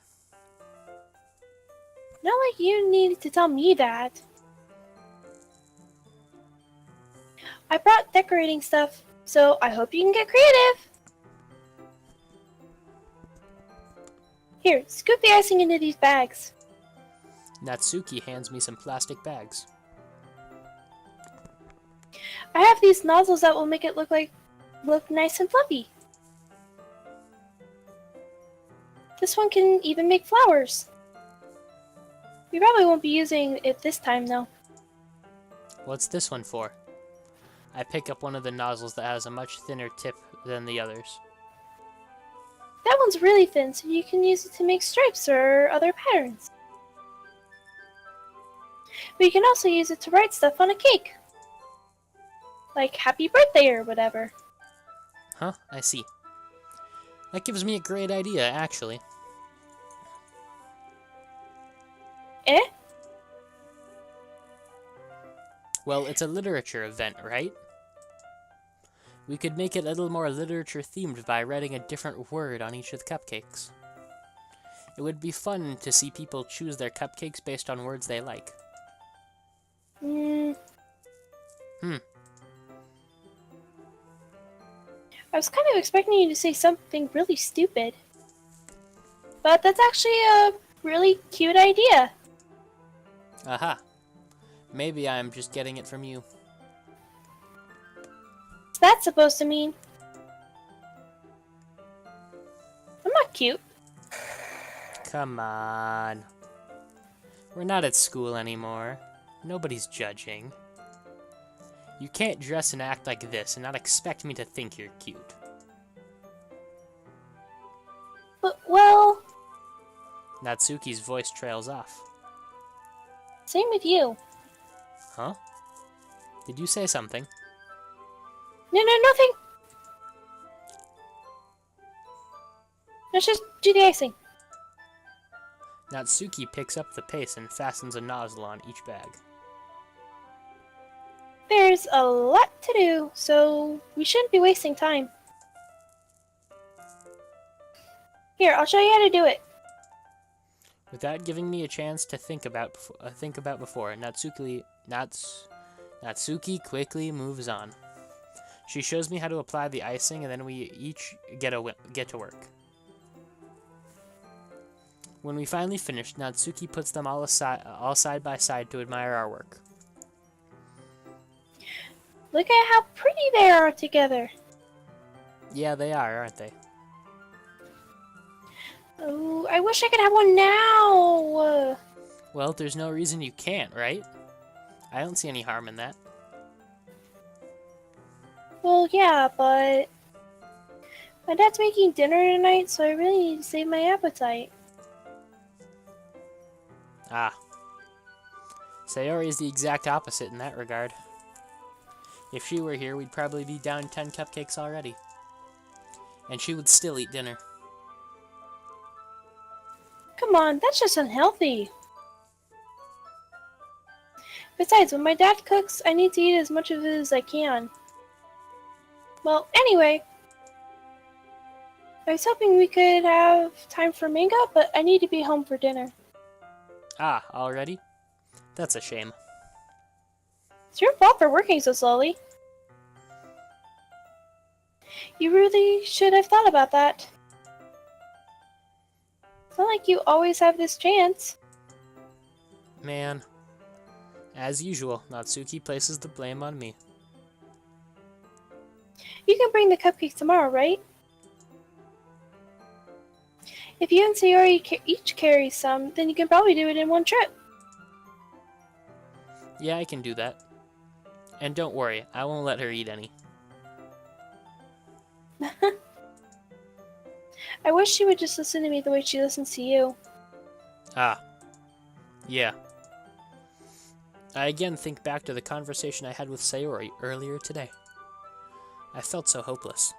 Not like you needed to tell me that. I brought decorating stuff, so I hope you can get creative. Here, scoop the icing into these bags. Natsuki hands me some plastic bags. I have these nozzles that will make it look nice and fluffy. This one can even make flowers. We probably won't be using it this time, though. What's this one for? I pick up one of the nozzles that has a much thinner tip than the others. That one's really thin, so you can use it to make stripes or other patterns. But you can also use it to write stuff on a cake. Like happy birthday or whatever. Huh, I see. That gives me a great idea, actually. Eh? Well, it's a literature event, right? We could make it a little more literature-themed by writing a different word on each of the cupcakes. It would be fun to see people choose their cupcakes based on words they like. I was kind of expecting you to say something really stupid. But that's actually a really cute idea. Aha. Maybe I'm just getting it from you. What's that supposed to mean? I'm not cute. Come on. We're not at school anymore. Nobody's judging. You can't dress and act like this and not expect me to think you're cute. But, well, Natsuki's voice trails off. same with you. Huh? Did you say something? No, nothing. Let's just do the icing. Natsuki picks up the paste and fastens a nozzle on each bag. There's a lot to do, so we shouldn't be wasting time. Here, I'll show you how to do it. Without giving me a chance to think about before, Natsuki quickly moves on. She shows me how to apply the icing, and then we each get to work. When we finally finish, Natsuki puts them all side by side to admire our work. Look at how pretty they are together. Yeah, they are, aren't they? Oh, I wish I could have one now. Well, there's no reason you can't, right? I don't see any harm in that. Well, yeah, but my dad's making dinner tonight, so I really need to save my appetite. Ah. Sayori is the exact opposite in that regard. If she were here, we'd probably be down 10 cupcakes already. And she would still eat dinner. Come on, that's just unhealthy. Besides, when my dad cooks, I need to eat as much of it as I can. Well, anyway, I was hoping we could have time for manga, but I need to be home for dinner. Ah, already? That's a shame. It's your fault for working so slowly. You really should have thought about that. It's not like you always have this chance. Man. As usual, Natsuki places the blame on me. You can bring the cupcakes tomorrow, right? If you and Sayori each carry some, then you can probably do it in one trip. Yeah, I can do that. And don't worry, I won't let her eat any. I wish she would just listen to me the way she listens to you. Ah. Yeah. I again think back to the conversation I had with Sayori earlier today. I felt so hopeless.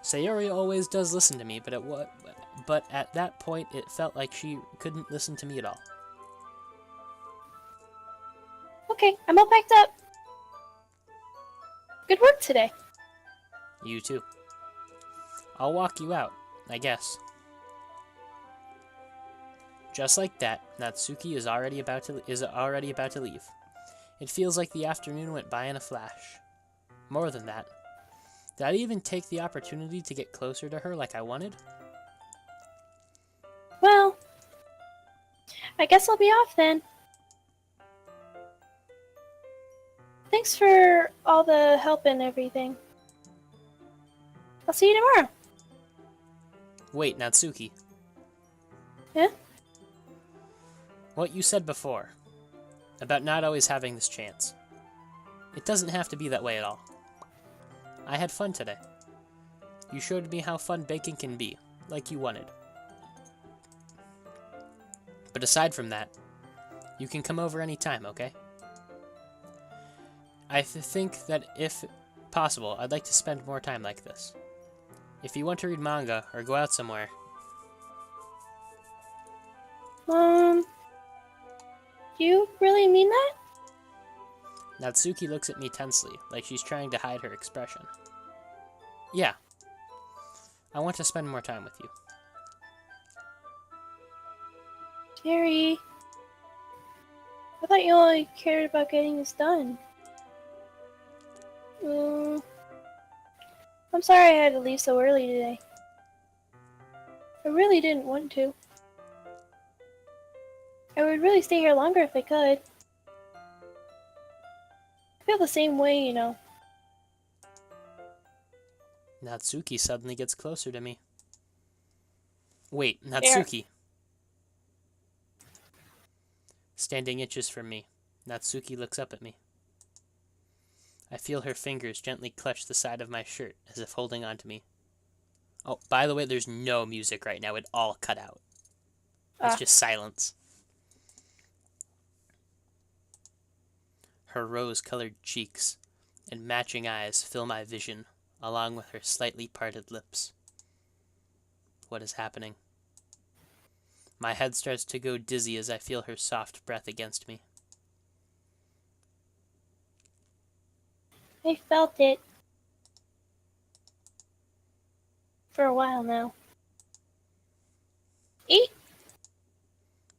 Sayori always does listen to me, but at that point it felt like she couldn't listen to me at all. Okay, I'm all packed up. Good work today. You too. I'll walk you out, I guess. Just like that, Natsuki is already about to leave. It feels like the afternoon went by in a flash. More than that, did I even take the opportunity to get closer to her like I wanted? Well, I guess I'll be off then. Thanks for all the help and everything. I'll see you tomorrow. Wait, Natsuki. Yeah? What you said before, about not always having this chance. It doesn't have to be that way at all. I had fun today. You showed me how fun baking can be, like you wanted. But aside from that, you can come over anytime, okay? I think that if possible, I'd like to spend more time like this. If you want to read manga or go out somewhere. Do you really mean that? Natsuki looks at me tensely, like she's trying to hide her expression. Yeah. I want to spend more time with you. Jerry, I thought you only cared about getting this done. I'm sorry I had to leave so early today. I really didn't want to. I would really stay here longer if I could. I feel the same way, you know. Natsuki suddenly gets closer to me. Wait, Natsuki. Standing inches from me, Natsuki looks up at me. I feel her fingers gently clutch the side of my shirt as if holding on to me. Oh, by the way, there's no music right now. It all cut out. It's just silence. Her rose-colored cheeks and matching eyes fill my vision, along with her slightly parted lips. What is happening? My head starts to go dizzy as I feel her soft breath against me. I felt it. For a while now. Eat!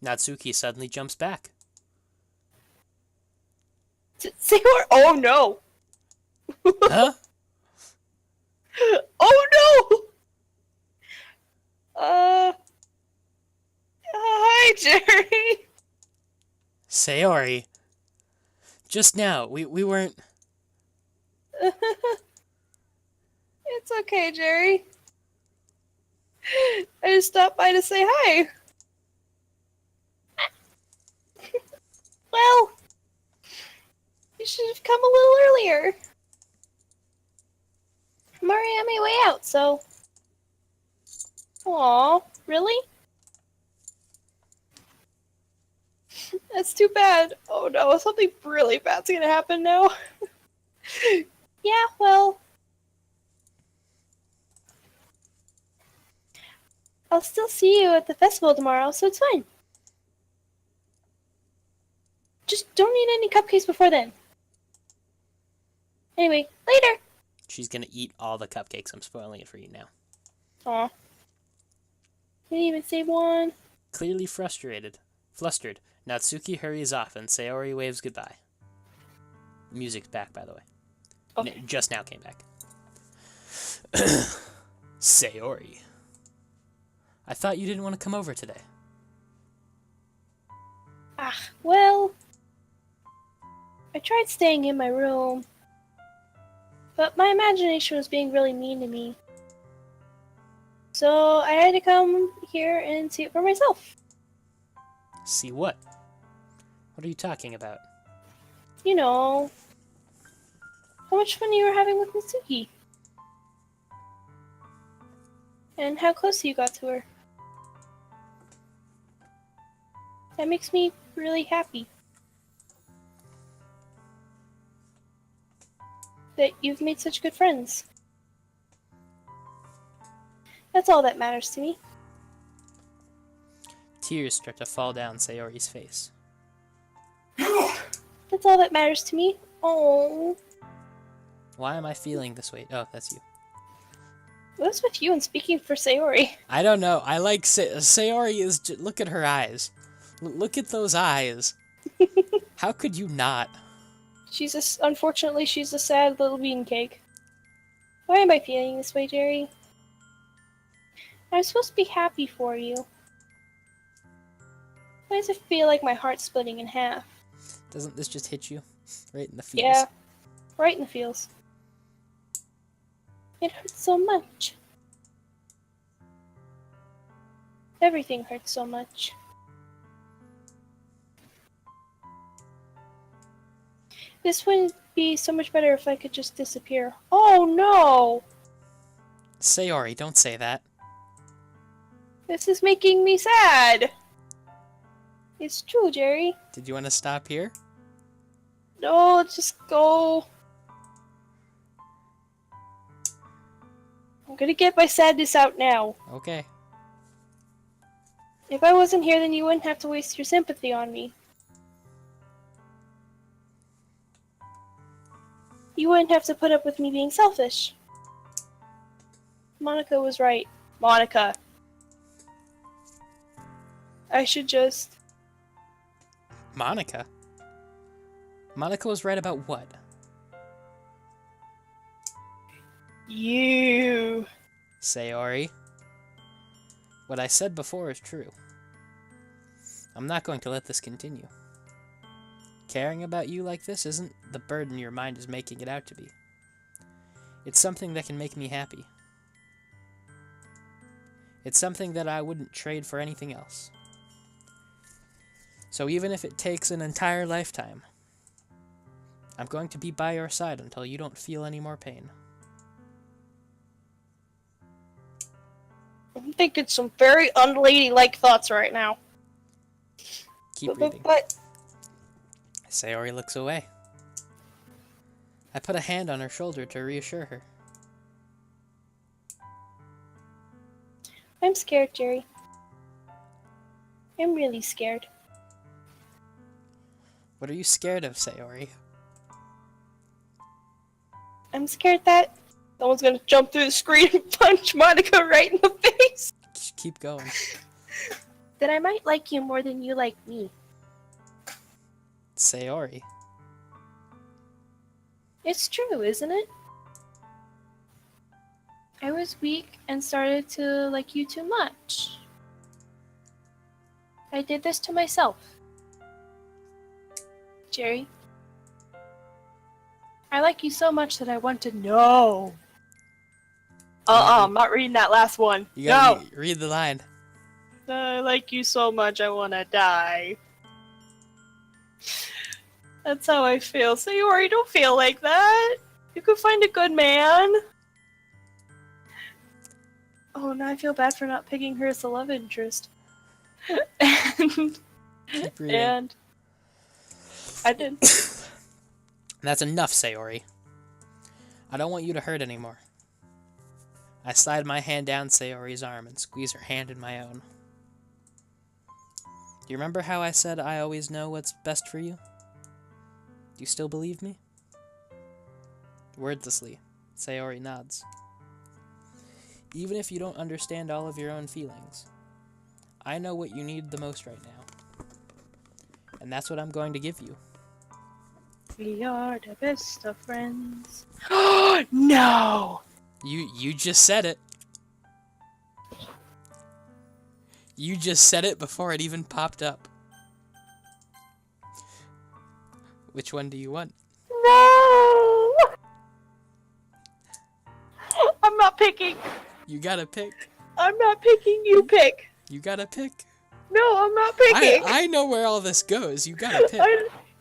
Natsuki suddenly jumps back. Say what? Oh no! Huh? Oh no! Hi, Jerry. Sayori, just now, we weren't... It's okay, Jerry. I just stopped by to say hi. Well, you should have come a little earlier. I'm already on my way out, so. Aw, really? That's too bad. Oh no, something really bad's gonna happen now. Yeah, well. I'll still see you at the festival tomorrow, so it's fine. Just don't eat any cupcakes before then. Anyway, later! She's gonna eat all the cupcakes. I'm spoiling it for you now. Aw. Didn't even save one. Clearly flustered, Natsuki hurries off and Sayori waves goodbye. Music's back, by the way. Okay. It just now came back. Sayori. I thought you didn't want to come over today. Well, I tried staying in my room, but my imagination was being really mean to me. So I had to come here and see it for myself. See what? What are you talking about? You know, how much fun you were having with Mitsuki. And how close you got to her. That makes me really happy. That you've made such good friends. That's all that matters to me. Tears start to fall down Sayori's face. That's all that matters to me. Oh, Why am I feeling this way? Oh, that's you. what's with you and speaking for Sayori? I don't know. I like Sayori is... Look at her eyes. Look at those eyes. How could you not? Unfortunately, she's a sad little bean cake. Why am I feeling this way, Jerry? I'm supposed to be happy for you. Why does it feel like my heart's splitting in half? Doesn't this just hit you? Right in the feels? Yeah, right in the feels. It hurts so much. Everything hurts so much. This would be so much better if I could just disappear. Oh no! Sayori, don't say that. This is making me sad! It's true, Jerry. Did you want to stop here? No, let's just go. I'm gonna get my sadness out now. Okay. If I wasn't here, then you wouldn't have to waste your sympathy on me. You wouldn't have to put up with me being selfish. Monica was right. Monica. I should just... Monica? Monica was right about what? You. Sayori. What I said before is true. I'm not going to let this continue. Caring about you like this isn't the burden your mind is making it out to be. It's something that can make me happy. It's something that I wouldn't trade for anything else. So even if it takes an entire lifetime, I'm going to be by your side until you don't feel any more pain. I'm thinking some very unladylike thoughts right now. Keep reading. But Sayori looks away. I put a hand on her shoulder to reassure her. I'm scared, Jerry. I'm really scared. What are you scared of, Sayori? I'm scared that someone's gonna jump through the screen and punch Monica right in the face. Just keep going. That I might like you more than you like me. Sayori. It's true, isn't it? I was weak and started to like you too much. I did this to myself. Jerry, I like you so much that I want to know. I'm not reading that last one. You No! gotta read the line. I like you so much I wanna die. That's how I feel. Sayori, don't feel like that. You could find a good man. Oh, now I feel bad for not picking her as the love interest. and, Keep reading. and I did. That's enough, Sayori. I don't want you to hurt anymore. I slide my hand down Sayori's arm and squeeze her hand in my own. Do you remember how I said I always know what's best for you? Do you still believe me? Wordlessly, Sayori nods. Even if you don't understand all of your own feelings, I know what you need the most right now. And that's what I'm going to give you. We are the best of friends. No! You just said it. You just said it before it even popped up. Which one do you want? No! I'm not picking. You gotta pick. I'm not picking. You pick. You gotta pick. No, I'm not picking. I know where all this goes. You gotta pick.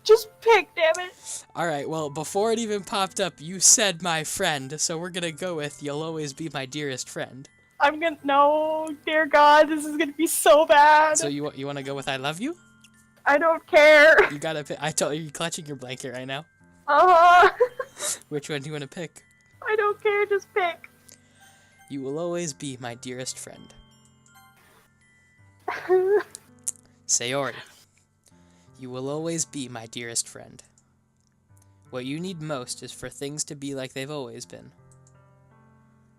Just pick, damn it. Alright, well, before it even popped up, you said my friend, so we're gonna go with you'll always be my dearest friend. No, dear God, this is gonna be so bad. So you wanna go with I love you? I don't care. You gotta pick. Are you clutching your blanket right now? Which one do you wanna pick? I don't care, just pick. You will always be my dearest friend. Sayori. You will always be my dearest friend. What you need most is for things to be like they've always been.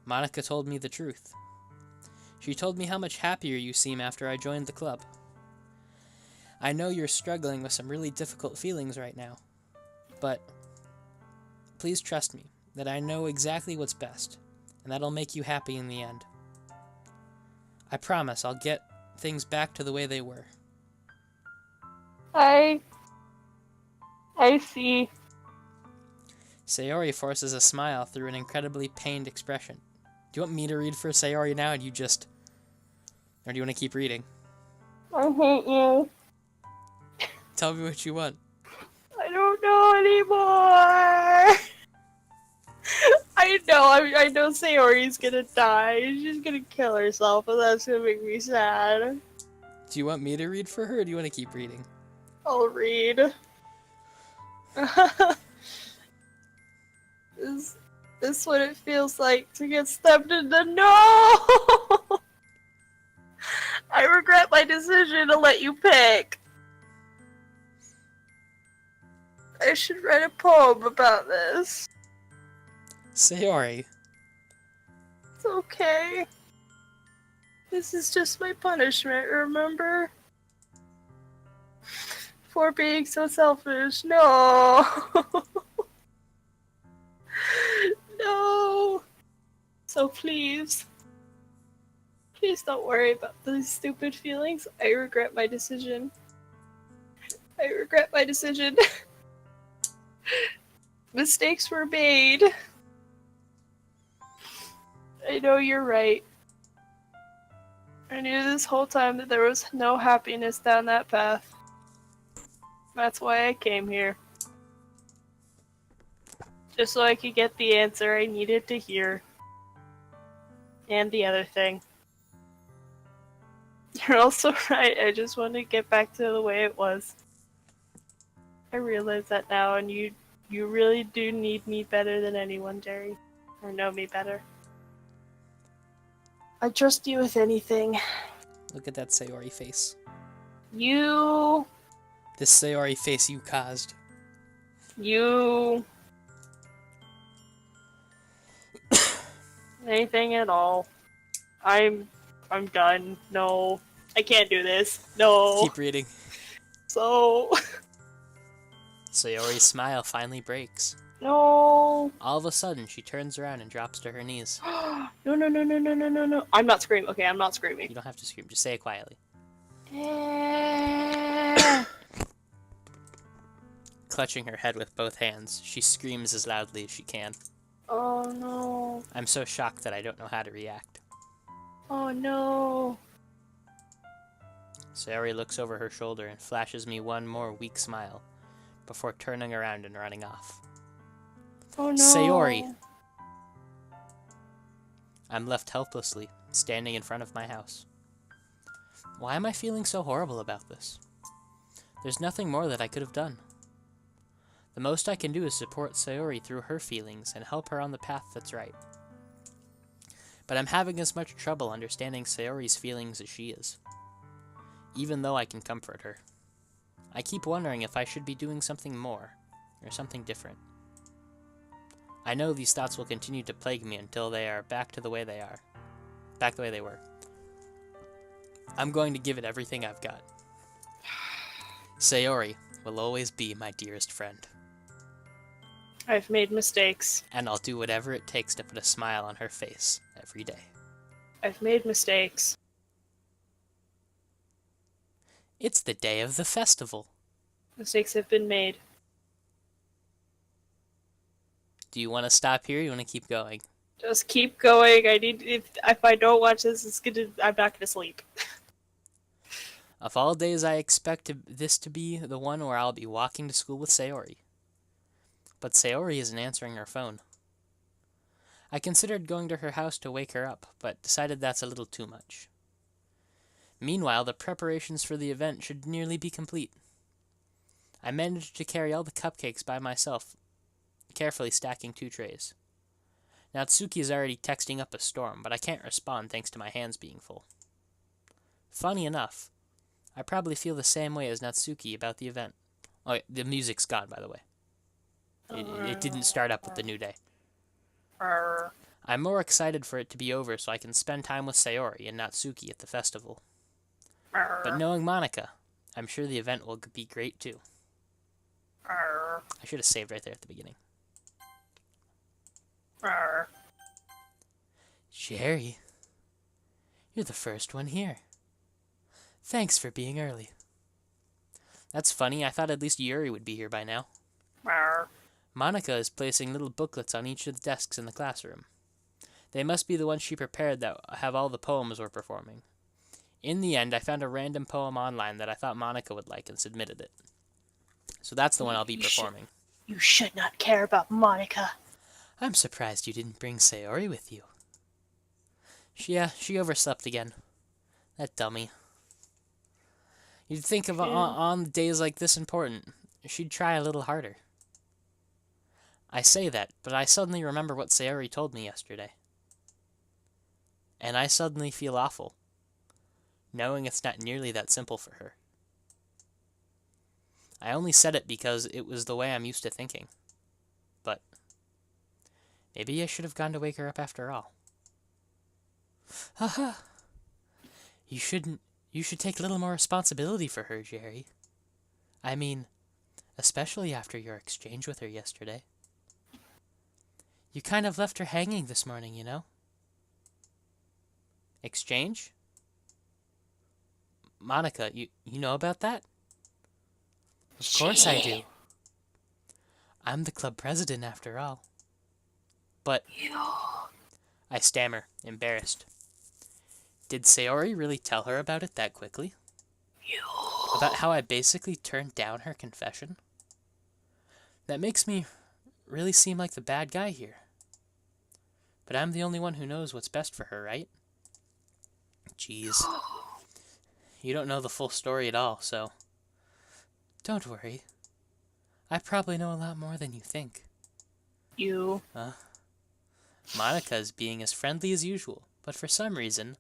Monica told me the truth. She told me how much happier you seem after I joined the club. I know you're struggling with some really difficult feelings right now, but please trust me that I know exactly what's best, and that'll make you happy in the end. I promise I'll get things back to the way they were. I see. Sayori forces a smile through an incredibly pained expression. Do you want me to read for Sayori now and you just... Or do you want to keep reading? I hate you. Tell me what you want. I don't know anymore. I know Sayori's gonna die. She's gonna kill herself, and that's gonna make me sad. Do you want me to read for her or do you want to keep reading? I'll read. Is this what it feels like to get stabbed in the no? I regret my decision to let you pick. I should write a poem about this. Sayori. It's okay. This is just my punishment, remember? For being so selfish. No! No! So please don't worry about these stupid feelings. I regret my decision. I regret my decision. Mistakes were made. I know you're right. I knew this whole time that there was no happiness down that path. That's why I came here. Just so I could get the answer I needed to hear. And the other thing. You're also right, I just want to get back to the way it was. I realize that now, and you really do need me better than anyone, Jerry. Or know me better. I trust you with anything. Look at that Sayori face. You... This Sayori face you caused. You... Anything at all. I'm done. No. I can't do this. No. Keep reading. So... Sayori's smile finally breaks. No. All of a sudden, she turns around and drops to her knees. No, no, no, no, no, no, no, no. I'm not screaming. Okay, I'm not You screaming. don't have to scream, just say it quietly. Eh. Clutching her head with both hands, she screams as loudly as she can. Oh no. I'm so shocked that I don't know how to react. Oh no. Sayori looks over her shoulder and flashes me one more weak smile before turning around and running off. Oh no. Sayori! I'm left helplessly, standing in front of my house. Why am I feeling so horrible about this? There's nothing more that I could have done. The most I can do is support Sayori through her feelings and help her on the path that's right. But I'm having as much trouble understanding Sayori's feelings as she is, even though I can comfort her. I keep wondering if I should be doing something more, or something different. I know these thoughts will continue to plague me until they are back the way they were. I'm going to give it everything I've got. Sayori will always be my dearest friend. I've made mistakes. And I'll do whatever it takes to put a smile on her face every day. I've made mistakes. It's the day of the festival. Mistakes have been made. Do you want to stop here or you want to keep going? Just keep going. If I don't watch this, I'm not gonna sleep. Of all days, I expect this to be the one where I'll be walking to school with Sayori. But Sayori isn't answering her phone. I considered going to her house to wake her up, but decided that's a little too much. Meanwhile, the preparations for the event should nearly be complete. I managed to carry all the cupcakes by myself, carefully stacking 2 trays. Natsuki is already texting up a storm, but I can't respond thanks to my hands being full. Funny enough, I probably feel the same way as Natsuki about the event. Oh, yeah, the music's gone, by the way. It didn't start up with the new day. I'm more excited for it to be over so I can spend time with Sayori and Natsuki at the festival. But knowing Monica, I'm sure the event will be great too. I should have saved right there at the beginning. Jerry, you're the first one here. Thanks for being early. That's funny, I thought at least Yuri would be here by now. Monica is placing little booklets on each of the desks in the classroom. They must be the ones she prepared that have all the poems we're performing. In the end, I found a random poem online that I thought Monica would like and submitted it. So that's the one I'll be performing. You should not care about Monica. I'm surprised you didn't bring Sayori with you. She overslept again. That dummy. You'd think of on days like this important, she'd try a little harder. I say that, but I suddenly remember what Sayori told me yesterday. And I suddenly feel awful, knowing it's not nearly that simple for her. I only said it because it was the way I'm used to thinking. But maybe I should have gone to wake her up after all. Haha. You should take a little more responsibility for her, Jerry. I mean, especially after your exchange with her yesterday. You kind of left her hanging this morning, you know? Exchange? Monica, you know about that? Of course I do. I'm the club president after all. But I stammer, embarrassed. Did Sayori really tell her about it that quickly? About how I basically turned down her confession? That makes me really seem like the bad guy here. But I'm the only one who knows what's best for her, right? Jeez. You don't know the full story at all, so don't worry. I probably know a lot more than you think. Monica is being as friendly as usual, but for some reason,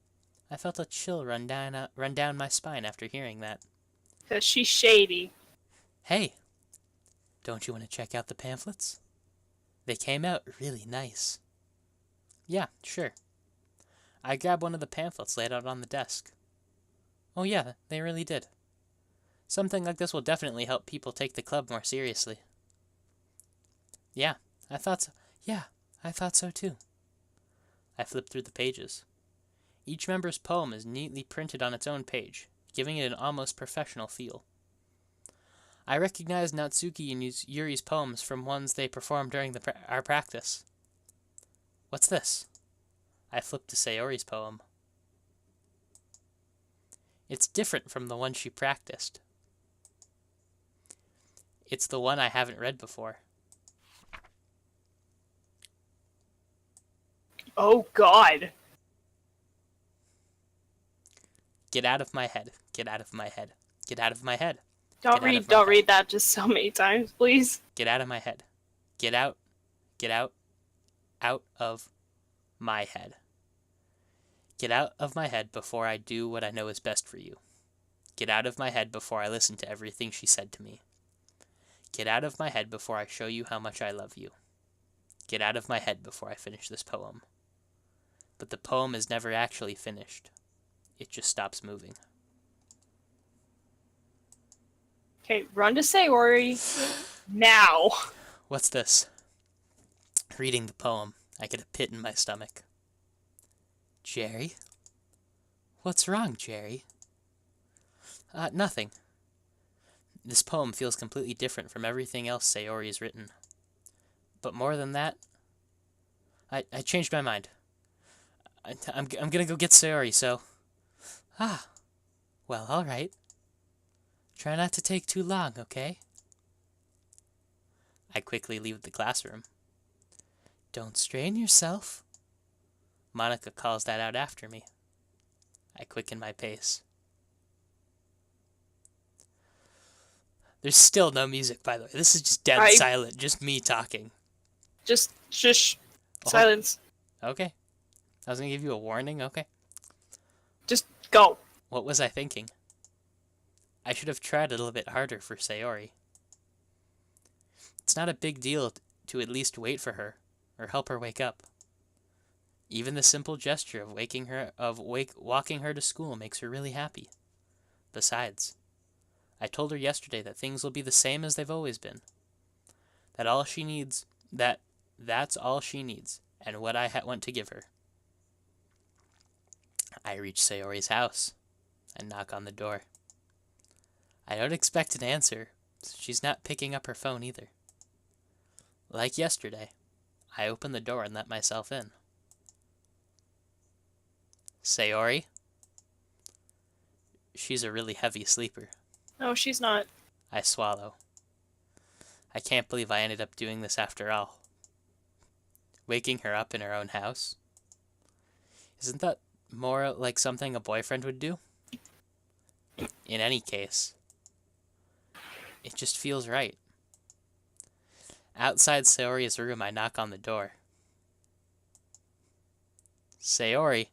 I felt a chill run down my spine after hearing that. 'Cause she's shady. Hey, don't you want to check out the pamphlets? They came out really nice. Yeah, sure. I grabbed one of the pamphlets laid out on the desk. Oh yeah, they really did. Something like this will definitely help people take the club more seriously. Yeah, I thought so. Yeah, I thought so too. I flipped through the pages. Each member's poem is neatly printed on its own page, giving it an almost professional feel. I recognized Natsuki and Yuri's poems from ones they performed during our practice. What's this? I flipped to Sayori's poem. It's different from the one she practiced. It's the one I haven't read before. Oh God. Get out of my head. Get out of my head. Get out of my head. Don't read that just so many times, please. Get out of my head. Get out. Get out. Out of my head. Get out of my head before I do what I know is best for you. Get out of my head before I listen to everything she said to me. Get out of my head before I show you how much I love you. Get out of my head before I finish this poem. But the poem is never actually finished. It just stops moving. Okay, run to Sayori. Now. What's this? Reading the poem, I get a pit in my stomach. Jerry? What's wrong, Jerry? Nothing. This poem feels completely different from everything else Sayori's written. But more than that, I changed my mind. I'm gonna go get Sayori, so... well, alright. Try not to take too long, okay? I quickly leave the classroom. Don't strain yourself. Monica calls that out after me. I quicken my pace. There's still no music, by the way. This is just dead silent, just me talking. Just shush. Silence. Okay. I was gonna give you a warning, okay. Just go. What was I thinking? I should have tried a little bit harder for Sayori. It's not a big deal to at least wait for her, or help her wake up. Even the simple gesture of walking her to school makes her really happy. Besides, I told her yesterday that things will be the same as they've always been. That's all she needs, and what I want to give her. I reach Sayori's house and knock on the door. I don't expect an answer. She's not picking up her phone either. Like yesterday, I open the door and let myself in. Sayori? She's a really heavy sleeper. No, she's not. I swallow. I can't believe I ended up doing this after all. Waking her up in her own house? Isn't that more like something a boyfriend would do? In any case, it just feels right. Outside Sayori's room, I knock on the door. Sayori?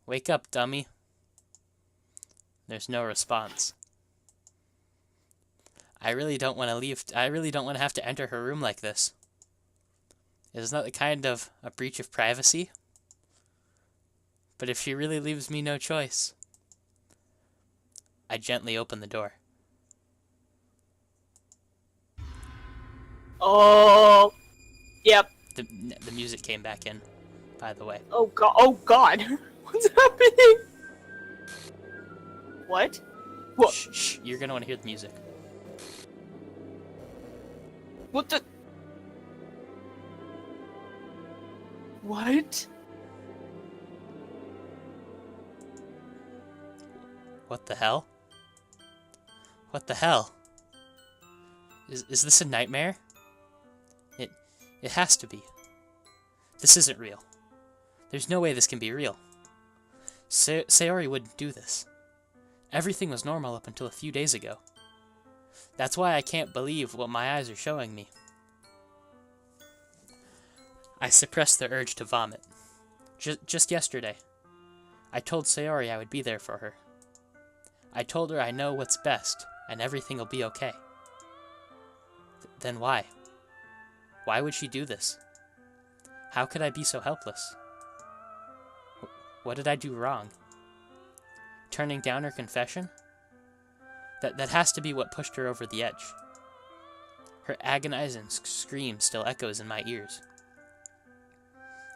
Wake up, dummy. There's no response. I really don't want to leave. I really don't want to have to enter her room like this. Isn't that the kind of a breach of privacy? But if she really leaves me no choice, I gently open the door. Oh, yep. The music came back in, by the way. Oh God! Oh God! What's happening? What? What? Shh, you're gonna want to hear the music. What the? What? What the hell? What the hell? Is this a nightmare? It has to be. This isn't real. There's no way this can be real. Sayori wouldn't do this. Everything was normal up until a few days ago. That's why I can't believe what my eyes are showing me. I suppressed the urge to vomit. Just yesterday, I told Sayori I would be there for her. I told her I know what's best, and everything will be okay. Then why? Why would she do this? How could I be so helpless? What did I do wrong? Turning down her confession? That has to be what pushed her over the edge. Her agonizing scream still echoes in my ears.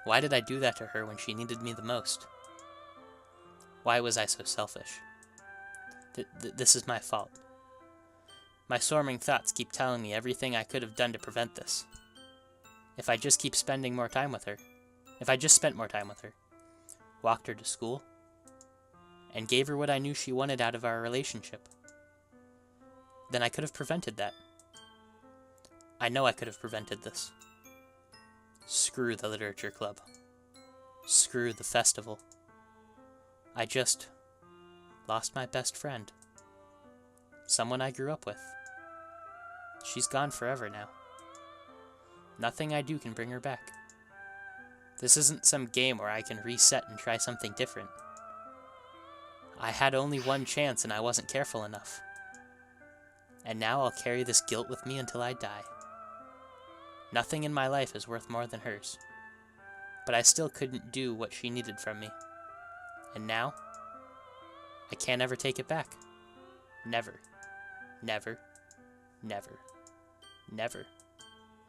Why did I do that to her when she needed me the most? Why was I so selfish? This is my fault. My swarming thoughts keep telling me everything I could have done to prevent this. If I just keep spending more time with her, if I just spent more time with her, walked her to school, and gave her what I knew she wanted out of our relationship, then I could have prevented that. I know I could have prevented this. Screw the literature club. Screw the festival. I just lost my best friend. Someone I grew up with. She's gone forever now. Nothing I do can bring her back. This isn't some game where I can reset and try something different. I had only one chance and I wasn't careful enough. And now I'll carry this guilt with me until I die. Nothing in my life is worth more than hers. But I still couldn't do what she needed from me. And now, I can't ever take it back. Never. Never. Never. Never.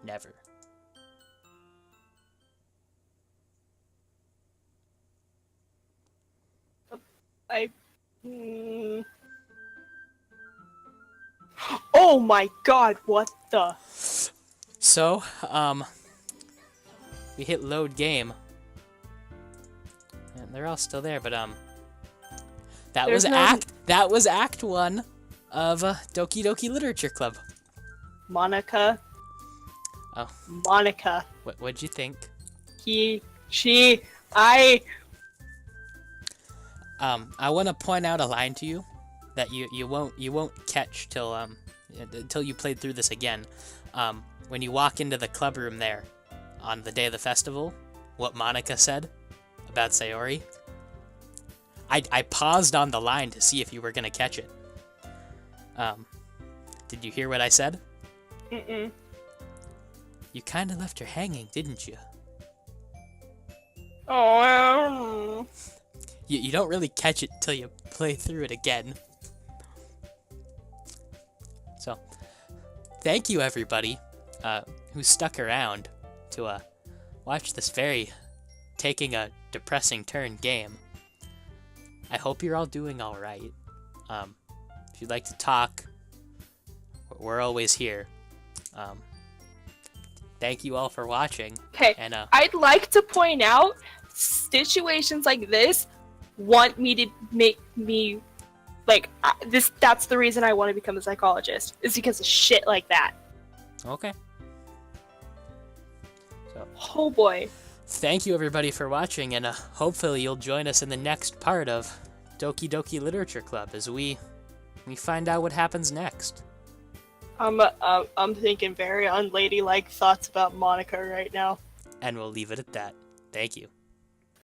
Never. Oh my god, what the? So, we hit load game. And they're all still there, but that was act 1 of Doki Doki Literature Club. Monica. Oh. Monica. What'd you think? I want to point out a line to you that you won't catch till until you played through this again. When you walk into the club room there on the day of the festival, what Monica said about Sayori. I paused on the line to see if you were gonna catch it. Did you hear what I said? Mm-mm. You kind of left her hanging, didn't you? Oh. You don't really catch it till you play through it again. So, thank you everybody who stuck around to watch this very taking a depressing turn game. I hope you're all doing all right. If you'd like to talk, we're always here. Thank you all for watching. Okay, and I'd like to point out situations like this want me to make me like this. That's the reason I want to become a psychologist, is because of shit like that. Okay. So, oh boy. Thank you everybody for watching, and hopefully you'll join us in the next part of Doki Doki Literature Club as we find out what happens next. I'm thinking very unladylike thoughts about Monica right now. And we'll leave it at that. Thank you.